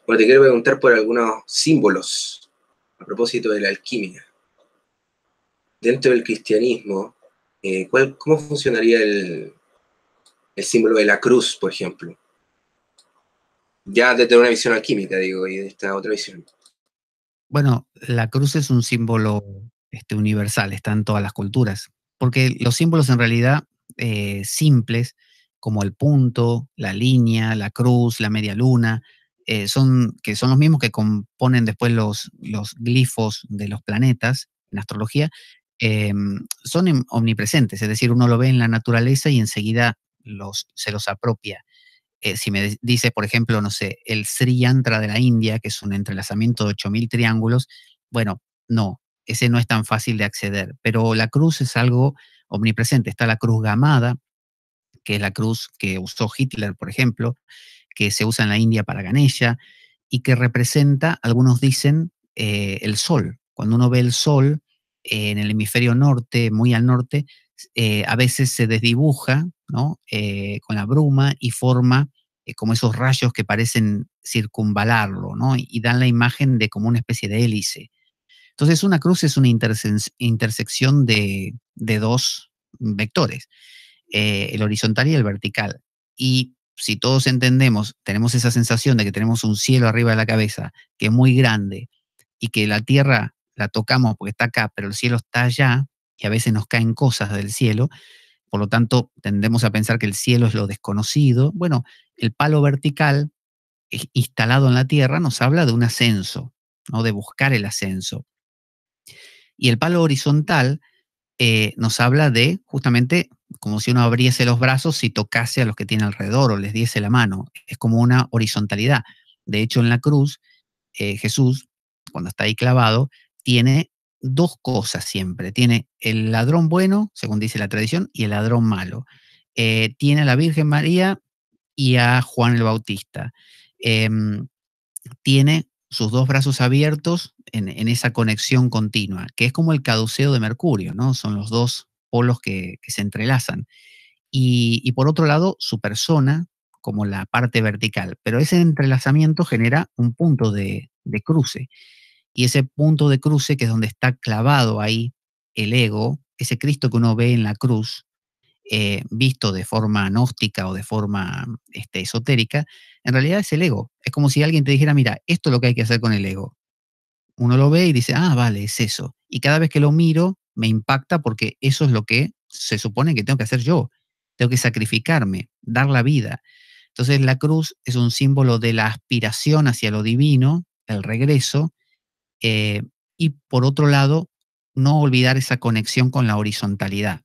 Bueno, te quiero preguntar por algunos símbolos a propósito de la alquimia. Dentro del cristianismo, ¿cómo funcionaría el símbolo de la cruz, por ejemplo? Ya desde una visión alquímica, digo, y de esta otra visión. Bueno, la cruz es un símbolo universal, está en todas las culturas, porque los símbolos en realidad simples, como el punto, la línea, la cruz, la media luna, que son los mismos que componen después los glifos de los planetas en astrología, eh, son omnipresentes, es decir, uno lo ve en la naturaleza y enseguida se los apropia. Si me dice, por ejemplo, no sé, el Sri Yantra de la India, que es un entrelazamiento de 8000 triángulos, bueno, no, ese no es tan fácil de acceder, pero la cruz es algo omnipresente. Está la cruz gamada, que es la cruz que usó Hitler, por ejemplo, que se usa en la India para Ganesha, y que representa, algunos dicen, el sol. Cuando uno ve el sol en el hemisferio norte, muy al norte, a veces se desdibuja, ¿no? Con la bruma y forma como esos rayos que parecen circunvalarlo, ¿no? Y dan la imagen de como una especie de hélice. Entonces, una cruz es una intersección de dos vectores, el horizontal y el vertical. Y si todos entendemos, tenemos esa sensación de que tenemos un cielo arriba de la cabeza, que es muy grande, y que la tierra la tocamos porque está acá, pero el cielo está allá, y a veces nos caen cosas del cielo, por lo tanto tendemos a pensar que el cielo es lo desconocido. Bueno, el palo vertical instalado en la tierra nos habla de un ascenso, ¿no? De buscar el ascenso. Y el palo horizontal nos habla de justamente como si uno abriese los brazos y tocase a los que tiene alrededor o les diese la mano. Es como una horizontalidad. De hecho, en la cruz, Jesús, cuando está ahí clavado, tiene dos cosas siempre. Tiene el ladrón bueno, según dice la tradición, y el ladrón malo. Tiene a la Virgen María y a Juan el Bautista. Em, Tiene sus dos brazos abiertos en esa conexión continua, que es como el caduceo de Mercurio, ¿no? Son los dos polos que se entrelazan. Y por otro lado, su persona como la parte vertical. Pero ese entrelazamiento genera un punto de cruce. Y ese punto de cruce, que es donde está clavado ahí el ego, ese Cristo que uno ve en la cruz, visto de forma gnóstica o de forma esotérica, en realidad es el ego. Es como si alguien te dijera, mira, esto es lo que hay que hacer con el ego. Uno lo ve y dice, ah, vale, es eso. Y cada vez que lo miro, me impacta porque eso es lo que se supone que tengo que hacer yo. Tengo que sacrificarme, dar la vida. Entonces la cruz es un símbolo de la aspiración hacia lo divino, el regreso, eh, y por otro lado, no olvidar esa conexión con la horizontalidad,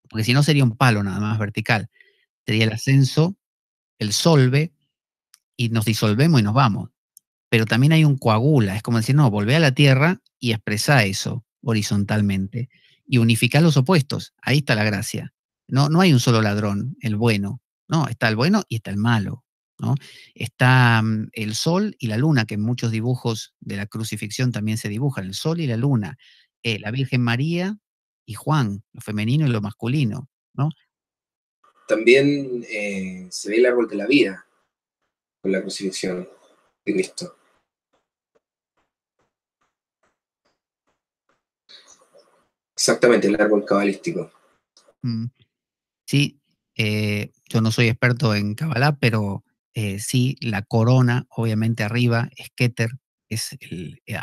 porque si no sería un palo nada más vertical, sería el ascenso, el solve, y nos disolvemos y nos vamos. Pero también hay un coagula, es como decir, no, volvé a la tierra y expresa eso horizontalmente y unificar los opuestos. Ahí está la gracia. No, no hay un solo ladrón, el bueno. No, está el bueno y está el malo. ¿No? Está el sol y la luna, que en muchos dibujos de la crucifixión también se dibujan, el sol y la luna, la Virgen María y Juan, lo femenino y lo masculino, ¿no? También se ve el árbol de la vida con la crucifixión de Cristo. Exactamente, el árbol cabalístico. Mm. Sí, yo no soy experto en Kabbalah, pero sí, la corona, obviamente arriba, es Keter, es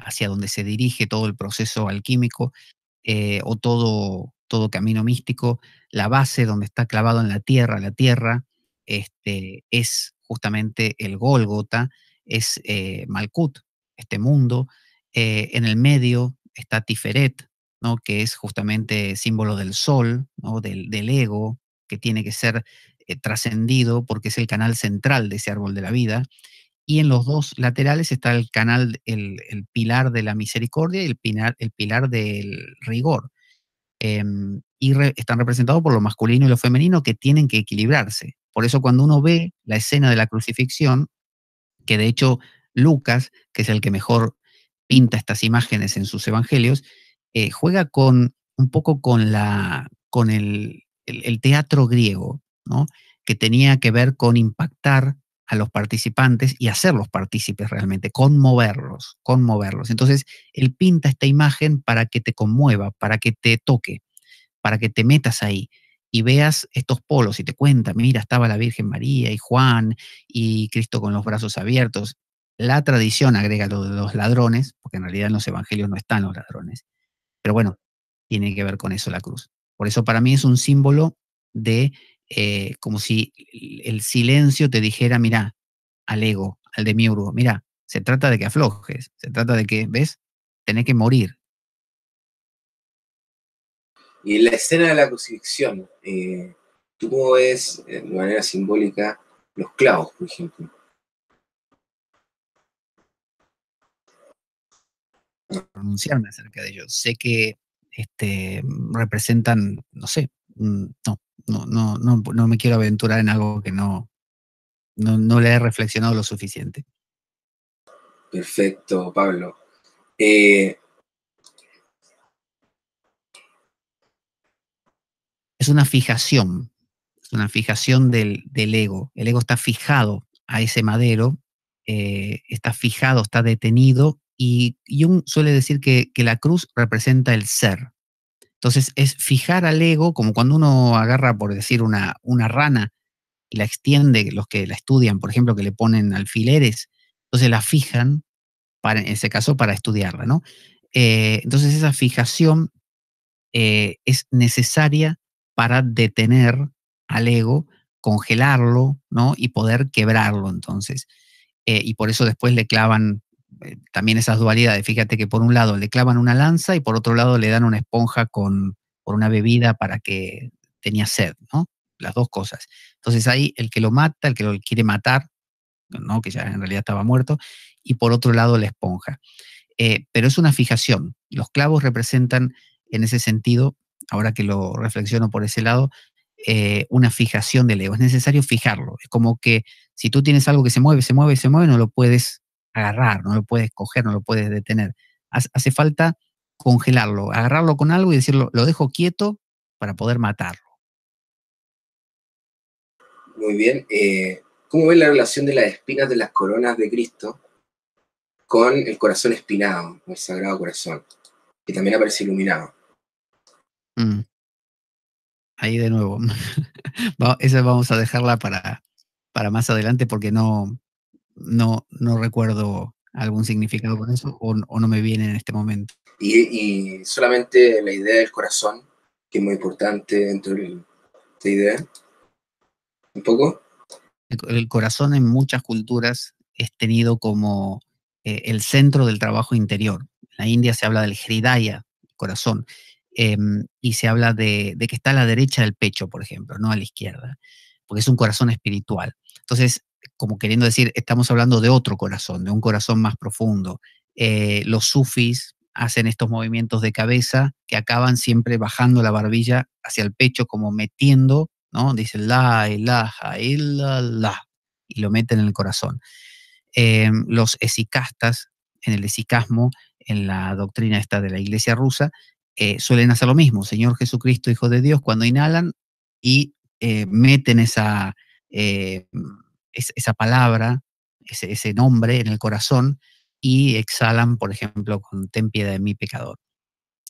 hacia donde se dirige todo el proceso alquímico, o todo camino místico. La base donde está clavado en la tierra, es justamente el Gólgota, es Malkut, este mundo. En el medio está Tiferet, ¿no? Que es justamente símbolo del sol, ¿no? Del ego, que tiene que ser trascendido porque es el canal central de ese árbol de la vida. Y en los dos laterales está el canal, el pilar de la misericordia y el pilar del rigor. Están representados por lo masculino y lo femenino, que tienen que equilibrarse. Por eso cuando uno ve la escena de la crucifixión, que de hecho Lucas, que es el que mejor pinta estas imágenes en sus evangelios, juega con un poco con el teatro griego, ¿no? Que tenía que ver con impactar a los participantes y hacerlos partícipes realmente, conmoverlos, conmoverlos. Entonces, él pinta esta imagen para que te conmueva, para que te toque, para que te metas ahí y veas estos polos y te cuenta, mira, estaba la Virgen María y Juan y Cristo con los brazos abiertos. La tradición agrega lo de los ladrones, porque en realidad en los evangelios no están los ladrones. Pero bueno, tiene que ver con eso la cruz. Por eso para mí es un símbolo de como si el silencio te dijera, mira, al ego, al demiurgo, mira, se trata de que aflojes, se trata de que, ¿ves? Tenés que morir. Y en la escena de la crucifixión, ¿tú cómo ves de manera simbólica los clavos, por ejemplo? Pronunciarme acerca de ellos. Sé que representan, no sé, no me quiero aventurar en algo que no le he reflexionado lo suficiente. Perfecto, Pablo. Eh, Es una fijación del ego. El ego está fijado a ese madero, está fijado, está detenido, y Jung suele decir que la cruz representa el ser. Entonces es fijar al ego, como cuando uno agarra, por decir, una rana y la extiende, los que la estudian, por ejemplo, que le ponen alfileres, entonces la fijan, en ese caso, para estudiarla, ¿no? Entonces esa fijación es necesaria para detener al ego, congelarlo, ¿no? Y poder quebrarlo, entonces. Y por eso después le clavan también esas dualidades. Fíjate que por un lado le clavan una lanza y por otro lado le dan una esponja por una bebida para que tenía sed, ¿no? Las dos cosas. Entonces ahí el que lo mata, el que lo quiere matar, ¿no? Que ya en realidad estaba muerto, y por otro lado la esponja. Pero es una fijación. Los clavos representan en ese sentido, ahora que lo reflexiono por ese lado, una fijación del ego. Es necesario fijarlo. Es como que si tú tienes algo que se mueve, se mueve, se mueve, no lo puedes agarrar, no lo puedes coger, no lo puedes detener. Hace falta congelarlo, agarrarlo con algo y decirlo, lo dejo quieto para poder matarlo. Muy bien. ¿Cómo ves la relación de las espinas de las coronas de Cristo con el corazón espinado, el Sagrado Corazón, que también aparece iluminado? Mm, Ahí de nuevo. Esa vamos a dejarla para más adelante porque no recuerdo algún significado con eso o no me viene en este momento. Y solamente la idea del corazón, que es muy importante dentro de esta idea, un poco. El corazón en muchas culturas es tenido como el centro del trabajo interior. En la India se habla del hridaya, corazón, y se habla de que está a la derecha del pecho, por ejemplo, no a la izquierda, porque es un corazón espiritual. Entonces, como queriendo decir, estamos hablando de otro corazón, de un corazón más profundo. Los sufis hacen estos movimientos de cabeza que acaban siempre bajando la barbilla hacia el pecho, como metiendo, ¿no? Dice la ilaha illallah y lo meten en el corazón. Los esicastas, en el esicasmo, en la doctrina esta de la iglesia rusa, suelen hacer lo mismo. Señor Jesucristo, Hijo de Dios, cuando inhalan y meten eh, esa palabra, ese nombre en el corazón y exhalan, por ejemplo, con ten piedad de mí, pecador.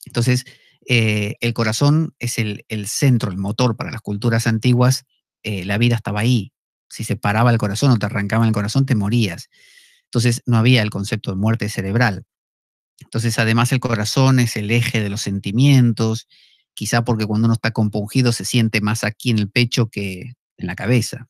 Entonces, el corazón es el centro, el motor para las culturas antiguas. La vida estaba ahí. Si se paraba el corazón o te arrancaban el corazón, te morías. Entonces no había el concepto de muerte cerebral. Entonces, además, el corazón es el eje de los sentimientos, quizá porque cuando uno está compungido se siente más aquí en el pecho que en la cabeza.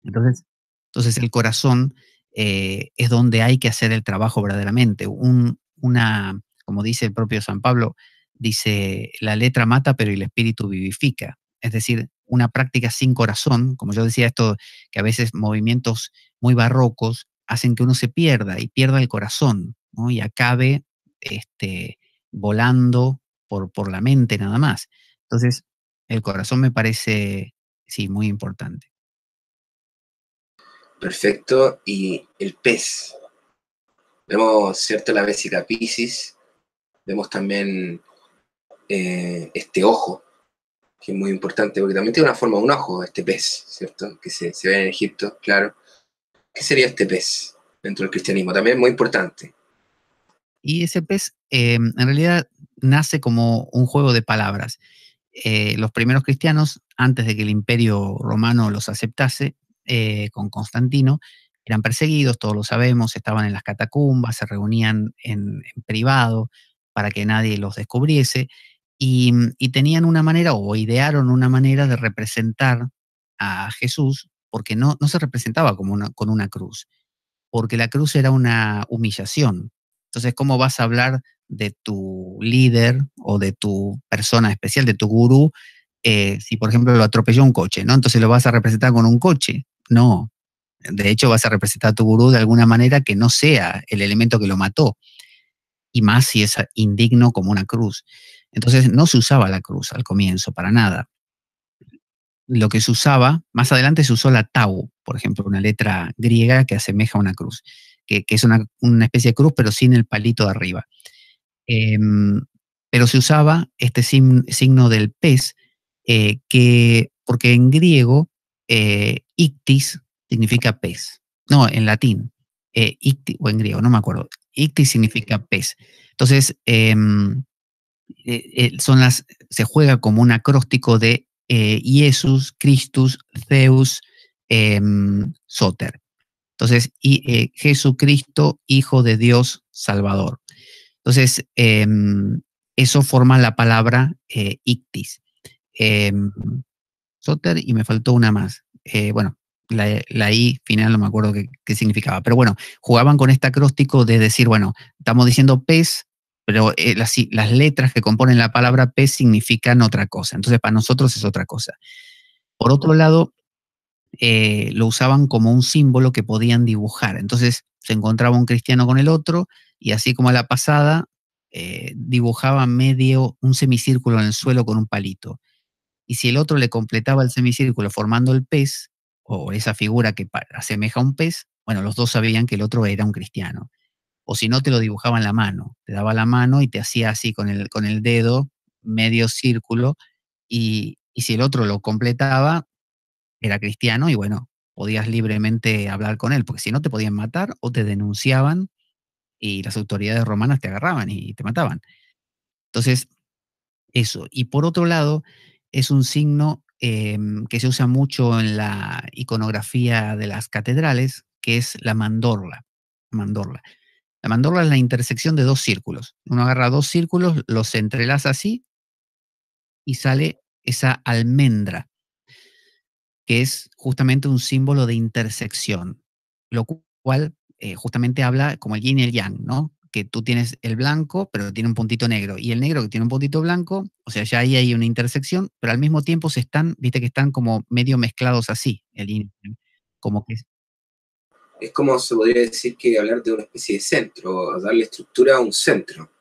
Entonces, el corazón es donde hay que hacer el trabajo verdaderamente. Como dice el propio San Pablo, dice, la letra mata, pero el espíritu vivifica. Es decir, una práctica sin corazón, como yo decía esto, que a veces movimientos muy barrocos hacen que uno se pierda y pierda el corazón, ¿no? Y acabe volando por la mente nada más. Entonces, el corazón me parece, sí, muy importante. Perfecto. Y el pez. Vemos, ¿cierto? La Vesica Piscis. Vemos también este ojo, que es muy importante, porque también tiene una forma de un ojo, este pez, ¿cierto? Que se ve en Egipto, claro. ¿Qué sería este pez dentro del cristianismo? También es muy importante. Y ese pez en realidad nace como un juego de palabras. Los primeros cristianos, antes de que el imperio romano los aceptase, con Constantino, eran perseguidos, todos lo sabemos, estaban en las catacumbas, se reunían en privado para que nadie los descubriese, y tenían una manera, o idearon una manera de representar a Jesús, porque no se representaba como con una cruz, porque la cruz era una humillación. Entonces, ¿cómo vas a hablar de tu líder o de tu persona especial, de tu gurú, si, por ejemplo, lo atropelló un coche, ¿no? Entonces lo vas a representar con un coche. No. De hecho, vas a representar a tu gurú de alguna manera que no sea el elemento que lo mató, y más si es indigno como una cruz. Entonces, no se usaba la cruz al comienzo, para nada. Lo que se usaba, más adelante se usó la tau, por ejemplo, una letra griega que asemeja a una cruz, que es una especie de cruz, pero sin el palito de arriba. Em, pero se usaba este signo del pez, porque en griego, ictis significa pez. No, en latín, o en griego, no me acuerdo. Ictis significa pez. Entonces, se juega como un acróstico de Iesus, Christus, Zeus, Soter. Entonces, Jesucristo, Hijo de Dios, Salvador. Entonces, eso forma la palabra ictis. Soter, y me faltó una más. Bueno, la I final no me acuerdo qué significaba, pero bueno, jugaban con este acróstico de decir, bueno, estamos diciendo pez, pero las letras que componen la palabra pez significan otra cosa. Entonces, para nosotros es otra cosa. Por otro lado, lo usaban como un símbolo que podían dibujar. Entonces, se encontraba un cristiano con el otro, y así como a la pasada, dibujaban un semicírculo en el suelo con un palito. Y si el otro le completaba el semicírculo formando el pez, o esa figura que asemeja a un pez, bueno, los dos sabían que el otro era un cristiano. O si no, te lo dibujaba en la mano. Te daba la mano y te hacía así con el dedo, medio círculo, y si el otro lo completaba, era cristiano, y bueno, podías libremente hablar con él, porque si no te podían matar o te denunciaban y las autoridades romanas te agarraban y te mataban. Entonces, eso. Y por otro lado, es un signo que se usa mucho en la iconografía de las catedrales, que es la mandorla. Mandorla. La mandorla es la intersección de dos círculos. Uno agarra dos círculos, los entrelaza así y sale esa almendra, que es justamente un símbolo de intersección, lo cual justamente habla como el yin y el yang, ¿no? Que tú tienes el blanco, pero tiene un puntito negro, y el negro que tiene un puntito blanco, o sea, ya ahí hay una intersección, pero al mismo tiempo viste que están como medio mezclados así, el yin, como que Es como se podría decir que hablar de una especie de centro, darle estructura a un centro.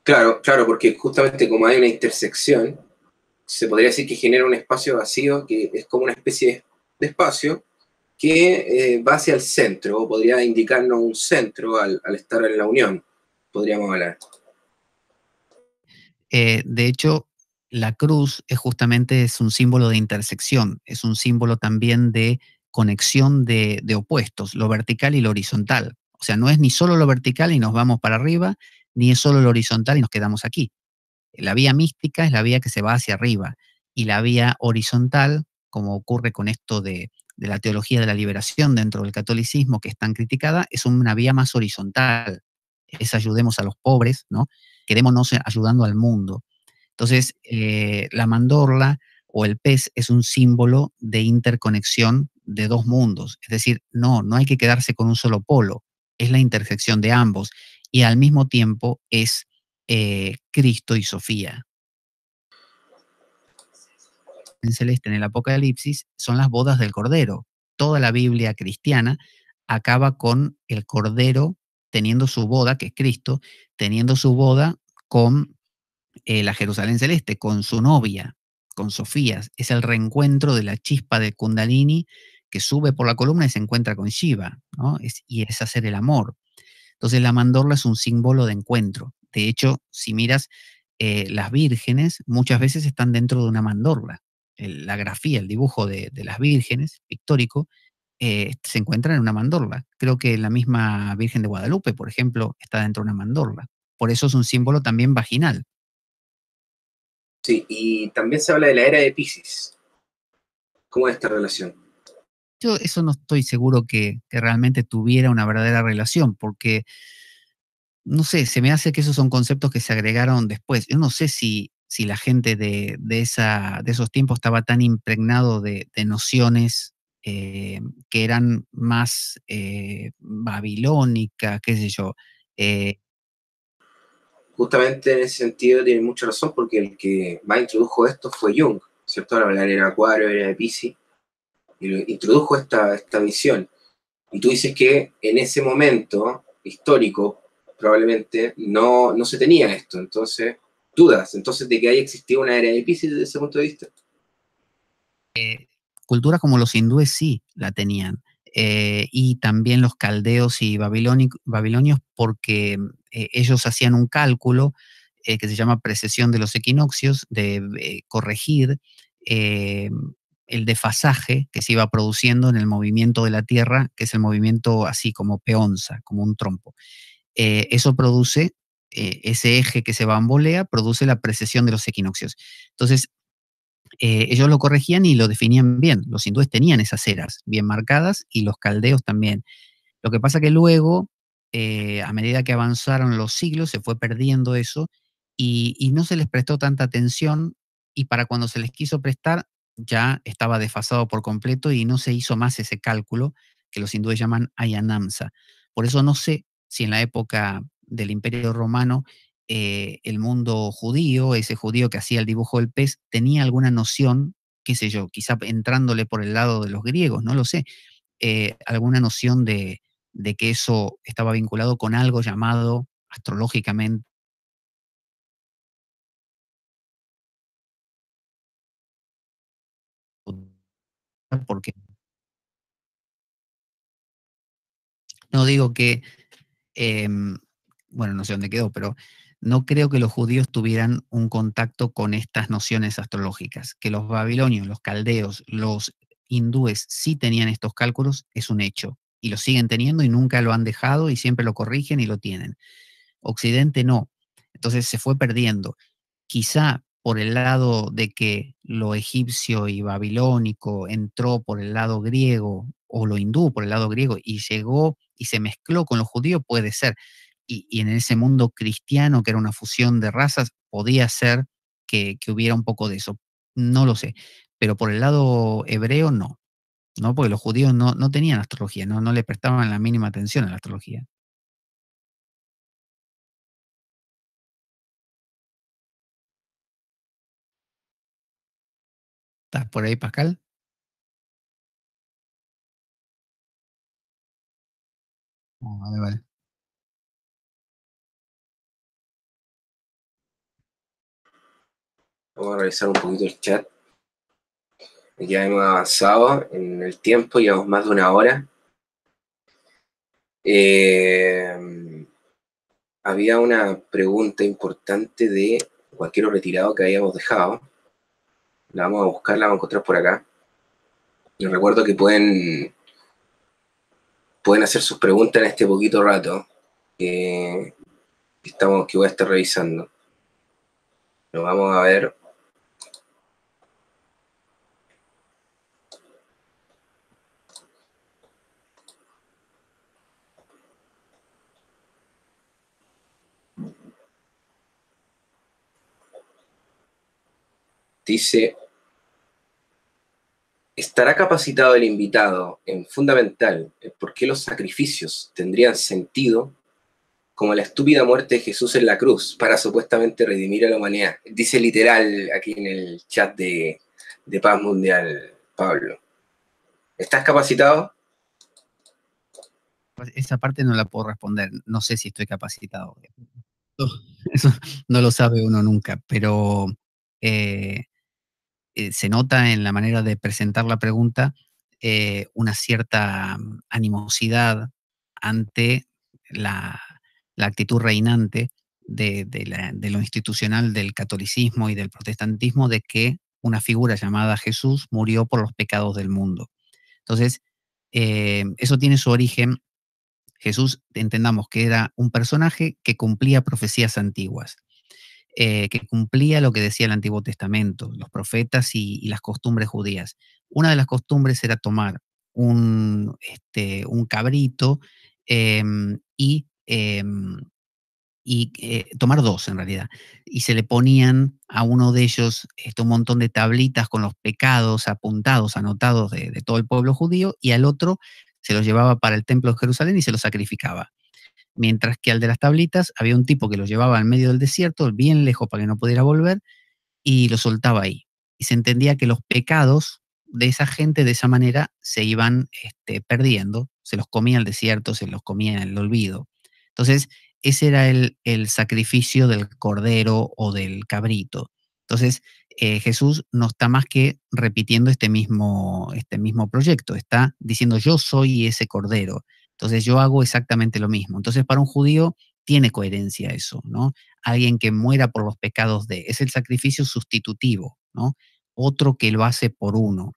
Claro, claro, porque justamente como hay una intersección, se podría decir que genera un espacio vacío que es como una especie de espacio que va hacia el centro, o podría indicarnos un centro al estar en la unión, podríamos hablar. de hecho, la cruz es un símbolo de intersección, es un símbolo también de conexión de opuestos, lo vertical y lo horizontal. O sea, no es ni solo lo vertical y nos vamos para arriba, ni es solo lo horizontal y nos quedamos aquí. La vía mística es la vía que se va hacia arriba, y la vía horizontal, como ocurre con esto de la teología de la liberación dentro del catolicismo, que es tan criticada, es una vía más horizontal. Es ayudemos a los pobres, ¿no? Quedémonos ayudando al mundo. Entonces, la mandorla o el pez es un símbolo de interconexión de dos mundos. Es decir, no hay que quedarse con un solo polo, es la intersección de ambos, y al mismo tiempo es Cristo y Sofía. En celeste, en el Apocalipsis, son las bodas del Cordero. Toda la Biblia cristiana acaba con el Cordero teniendo su boda, que es Cristo, teniendo su boda con la Jerusalén celeste, con su novia, con Sofía. Es el reencuentro de la chispa de Kundalini que sube por la columna y se encuentra con Shiva, ¿no? Y es hacer el amor. Entonces la mandorla es un símbolo de encuentro. De hecho, si miras, las vírgenes muchas veces están dentro de una mandorla. La grafía, el dibujo de las vírgenes, pictórico, se encuentra en una mandorla. Creo que la misma Virgen de Guadalupe, por ejemplo, está dentro de una mandorla. Por eso es un símbolo también vaginal. Sí, y también se habla de la era de Piscis. ¿Cómo es esta relación? Yo eso no estoy seguro que realmente tuviera una verdadera relación, porque, no sé, se me hace que esos son conceptos que se agregaron después. Yo no sé si la gente de esos tiempos estaba tan impregnado de nociones que eran más babilónicas, qué sé yo. Justamente en ese sentido tiene mucha razón, porque el que más introdujo esto fue Jung, ¿cierto? La era Acuario, era de Piscis, y introdujo esta visión. Y tú dices que en ese momento histórico probablemente no se tenía esto, entonces dudas entonces de que haya existido una era de Piscis desde ese punto de vista. Cultura como los hindúes sí la tenían, y también los caldeos y babilonios, porque ellos hacían un cálculo que se llama precesión de los equinoccios, de corregir eh, el desfasaje que se iba produciendo en el movimiento de la Tierra, que es el movimiento así como peonza, como un trompo. Eso produce, ese eje que se bambolea, produce la precesión de los equinoccios. Entonces, ellos lo corregían y lo definían bien. Los hindúes tenían esas eras bien marcadas y los caldeos también. Lo que pasa que luego, a medida que avanzaron los siglos, se fue perdiendo eso y no se les prestó tanta atención, y para cuando se les quiso prestar ya estaba desfasado por completo y no se hizo más ese cálculo que los hindúes llaman ayanamsa. Por eso no sé si en la época del Imperio Romano el mundo judío, ese judío que hacía el dibujo del pez, tenía alguna noción, qué sé yo, quizá entrándole por el lado de los griegos, no lo sé, alguna noción de que eso estaba vinculado con algo llamado astrológicamente, porque no digo que, em, bueno, no sé dónde quedó, pero no creo que los judíos tuvieran un contacto con estas nociones astrológicas. Que los babilonios, los caldeos, los hindúes sí tenían estos cálculos, es un hecho, y lo siguen teniendo y nunca lo han dejado y siempre lo corrigen y lo tienen. Occidente no. Entonces se fue perdiendo. Quizá por el lado de que lo egipcio y babilónico entró por el lado griego, o lo hindú por el lado griego, y llegó y se mezcló con los judíos, puede ser. Y en ese mundo cristiano, que era una fusión de razas, podía ser que hubiera un poco de eso. No lo sé. Pero por el lado hebreo, no. No, porque los judíos no tenían astrología, no le prestaban la mínima atención a la astrología. ¿Estás por ahí, Pascal? Oh, vale, vale. Vamos a revisar un poquito el chat. Ya hemos avanzado en el tiempo, llevamos más de una hora. Eh, Había una pregunta importante de cualquier retirado que habíamos dejado. La vamos a buscar, la vamos a encontrar por acá. Les recuerdo que pueden hacer sus preguntas en este poquito rato que voy a estar revisando. Lo vamos a ver. Dice, ¿estará capacitado el invitado en fundamental el por qué los sacrificios tendrían sentido como la estúpida muerte de Jesús en la cruz para supuestamente redimir a la humanidad? Dice literal aquí en el chat de Paz Mundial, Pablo. ¿Estás capacitado? Esa parte no la puedo responder. No sé si estoy capacitado. Eso no lo sabe uno nunca, pero se nota en la manera de presentar la pregunta una cierta animosidad ante la actitud reinante de lo institucional del catolicismo y del protestantismo, de que una figura llamada Jesús murió por los pecados del mundo. Entonces, eso tiene su origen. Jesús, entendamos que era un personaje que cumplía profecías antiguas, que cumplía lo que decía el Antiguo Testamento, los profetas y las costumbres judías. Una de las costumbres era tomar un cabrito y tomar dos en realidad, y se le ponían a uno de ellos un montón de tablitas con los pecados apuntados, anotados de todo el pueblo judío, y al otro se los llevaba para el templo de Jerusalén y se los sacrificaba. Mientras que al de las tablitas había un tipo que lo llevaba al medio del desierto, bien lejos para que no pudiera volver, y lo soltaba ahí. Y se entendía que los pecados de esa gente de esa manera se iban perdiendo, se los comía el desierto, se los comía el olvido. Entonces, ese era el sacrificio del cordero o del cabrito. Entonces, Jesús no está más que repitiendo este mismo proyecto, está diciendo yo soy ese cordero, entonces yo hago exactamente lo mismo. Entonces, para un judío tiene coherencia eso, ¿no? Alguien que muera por los pecados es el sacrificio sustitutivo, ¿no? Otro que lo hace por uno.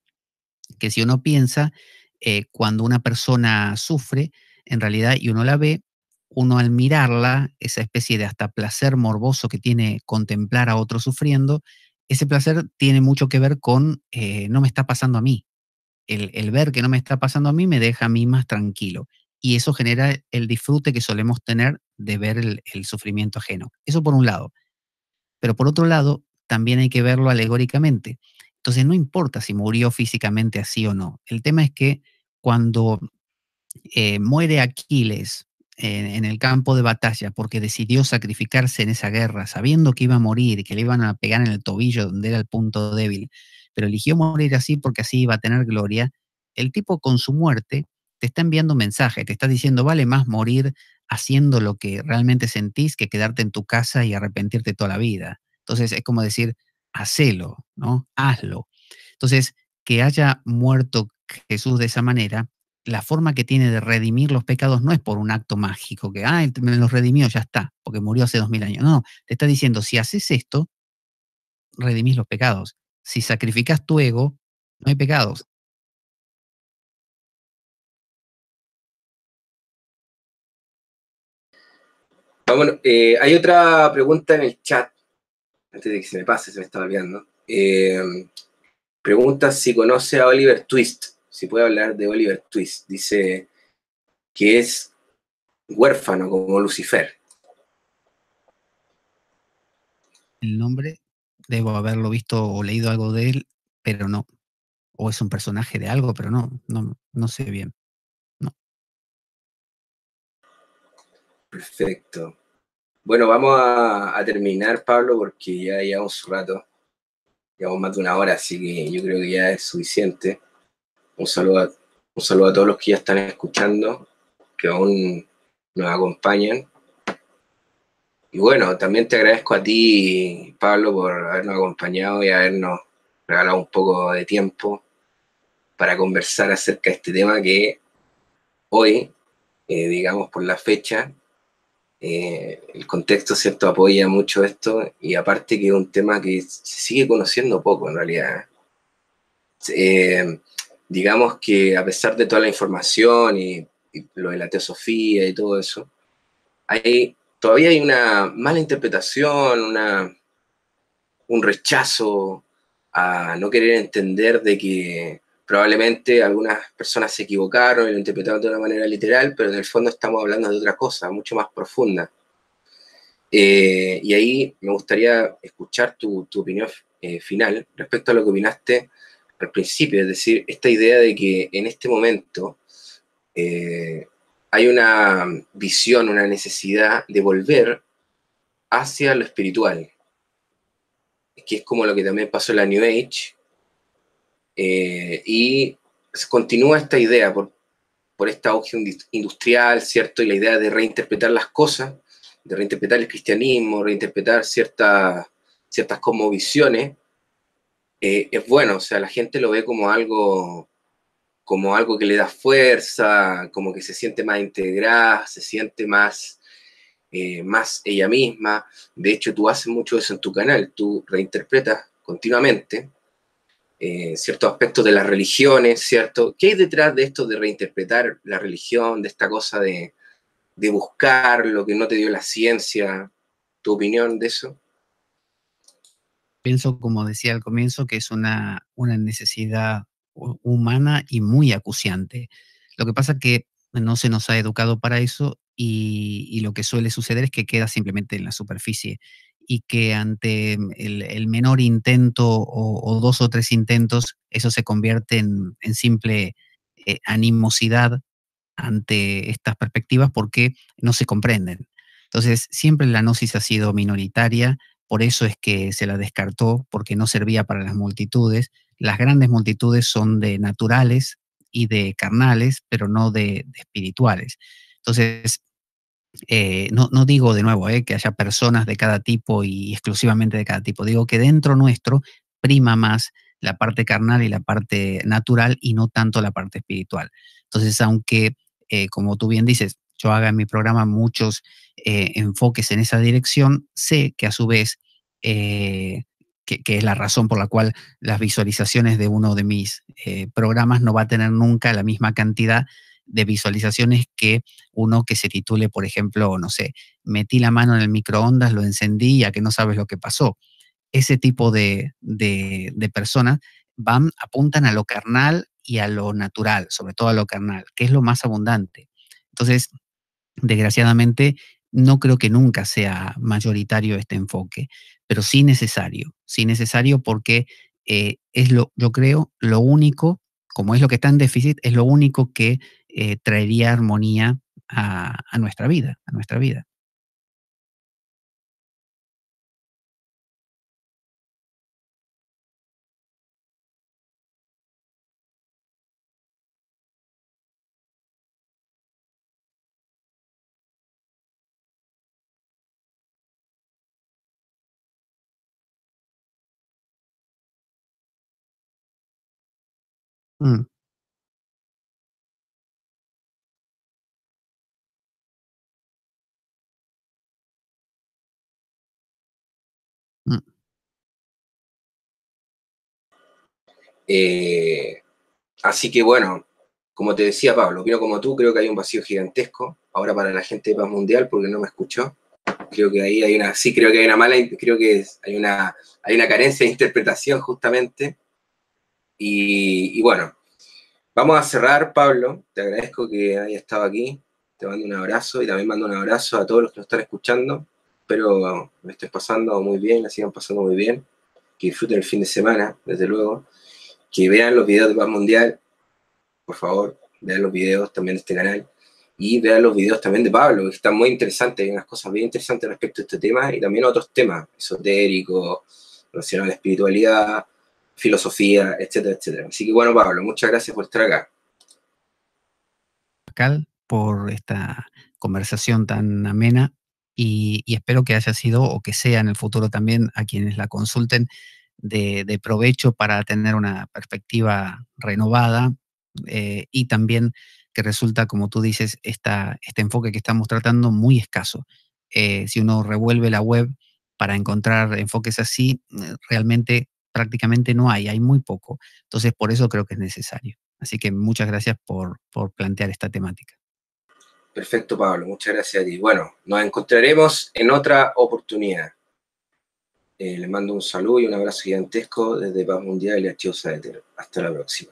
Que si uno piensa, cuando una persona sufre, en realidad, y uno la ve, uno al mirarla, esa especie de hasta placer morboso que tiene contemplar a otro sufriendo, ese placer tiene mucho que ver con no me está pasando a mí. El ver que no me está pasando a mí me deja a mí más tranquilo. Y eso genera el disfrute que solemos tener de ver el sufrimiento ajeno. Eso por un lado. Pero por otro lado, también hay que verlo alegóricamente. Entonces, no importa si murió físicamente así o no. El tema es que cuando muere Aquiles en el campo de batalla porque decidió sacrificarse en esa guerra, sabiendo que iba a morir y que le iban a pegar en el tobillo donde era el punto débil, pero eligió morir así porque así iba a tener gloria, el tipo con su muerte te está enviando un mensaje, te está diciendo, vale más morir haciendo lo que realmente sentís que quedarte en tu casa y arrepentirte toda la vida. Entonces es como decir, hacelo, ¿no? Hazlo. Entonces, que haya muerto Jesús de esa manera, la forma que tiene de redimir los pecados no es por un acto mágico, que, me los redimió, ya está, porque murió hace 2000 años. No, te está diciendo, si haces esto, redimís los pecados. Si sacrificas tu ego, no hay pecados. Bueno, hay otra pregunta en el chat, antes de que se me pase, se me estaba olvidando. Pregunta si conoce a Oliver Twist, si puede hablar de Oliver Twist. Dice que es huérfano como Lucifer. El nombre, debo haberlo visto o leído algo de él, pero no. O es un personaje de algo, pero no sé bien. No. Perfecto. Bueno, vamos a terminar, Pablo, porque ya llevamos un rato. Llevamos más de una hora, así que yo creo que ya es suficiente. Un saludo a todos los que ya están escuchando, que aún nos acompañan. Y bueno, también te agradezco a ti, Pablo, por habernos acompañado y habernos regalado un poco de tiempo para conversar acerca de este tema que hoy, digamos por la fecha, el contexto, ¿cierto?, apoya mucho esto, y aparte que es un tema que se sigue conociendo poco en realidad. digamos que a pesar de toda la información y lo de la teosofía y todo eso, todavía hay una mala interpretación, un rechazo a no querer entender de que probablemente algunas personas se equivocaron y lo interpretaron de una manera literal, pero en el fondo estamos hablando de otra cosa, mucho más profunda. Y ahí me gustaría escuchar tu opinión final respecto a lo que opinaste al principio, es decir, esta idea de que en este momento hay una visión, una necesidad de volver hacia lo espiritual, que es como lo que también pasó en la New Age, y continúa esta idea por esta auge industrial, ¿cierto? Y la idea de reinterpretar las cosas, de reinterpretar el cristianismo, reinterpretar ciertas cosmovisiones, es bueno, o sea, la gente lo ve como algo que le da fuerza, como que se siente más integrada, se siente más ella misma. De hecho, tú haces mucho eso en tu canal, tú reinterpretas continuamente ciertos aspectos de las religiones, ¿cierto? ¿Qué hay detrás de esto de reinterpretar la religión, de esta cosa de buscar lo que no te dio la ciencia? ¿Tu opinión de eso? Pienso, como decía al comienzo, que es una necesidad humana y muy acuciante. Lo que pasa es que no se nos ha educado para eso y lo que suele suceder es que queda simplemente en la superficie y que ante el menor intento o dos o tres intentos, eso se convierte en simple animosidad ante estas perspectivas porque no se comprenden. Entonces, siempre la gnosis ha sido minoritaria, por eso es que se la descartó, porque no servía para las multitudes. Las grandes multitudes son de naturales y de carnales, pero no de espirituales. Entonces, no digo de nuevo que haya personas de cada tipo y exclusivamente de cada tipo, digo que dentro nuestro prima más la parte carnal y la parte natural y no tanto la parte espiritual. Entonces, aunque, como tú bien dices, yo haga en mi programa muchos enfoques en esa dirección, sé que a su vez, que es la razón por la cual las visualizaciones de uno de mis programas no va a tener nunca la misma cantidad de visualizaciones que uno que se titule, por ejemplo, no sé, metí la mano en el microondas, lo encendí, ya que no sabes lo que pasó. Ese tipo de personas apuntan a lo carnal y a lo natural, sobre todo a lo carnal, que es lo más abundante. Entonces, desgraciadamente, no creo que nunca sea mayoritario este enfoque, pero sí necesario porque yo creo, lo único, como es lo que está en déficit, es lo único que traería armonía a nuestra vida, a nuestra vida. Mm, mm, Eh, Así que bueno, como te decía Pablo, opino como tú, creo que hay un vacío gigantesco ahora para la gente de Paz Mundial porque no me escuchó. Creo que ahí sí, creo que hay una creo que hay una carencia de interpretación justamente. Y bueno, vamos a cerrar, Pablo. Te agradezco que hayas estado aquí. Te mando un abrazo y también mando un abrazo a todos los que nos están escuchando. Espero me estés pasando muy bien, la sigan pasando muy bien. Que disfruten el fin de semana, desde luego. Que vean los videos de Paz Mundial, por favor. Vean los videos también de este canal. Y vean los videos también de Pablo, que están muy interesantes. Hay unas cosas bien interesantes respecto a este tema y también otros temas esotéricos, relacionados a la espiritualidad, filosofía, etcétera, etcétera. Así que bueno, Pablo, muchas gracias por estar acá. Pascal, por esta conversación tan amena y espero que haya sido o que sea en el futuro también a quienes la consulten de provecho para tener una perspectiva renovada y también que resulta, como tú dices, este enfoque que estamos tratando muy escaso. Si uno revuelve la web para encontrar enfoques así, realmente prácticamente no hay muy poco. Entonces, por eso creo que es necesario. Así que muchas gracias por plantear esta temática. Perfecto, Pablo, muchas gracias a ti. Bueno, nos encontraremos en otra oportunidad. Les mando un saludo y un abrazo gigantesco desde Paz Mundial y Archivo Saeter. Hasta la próxima.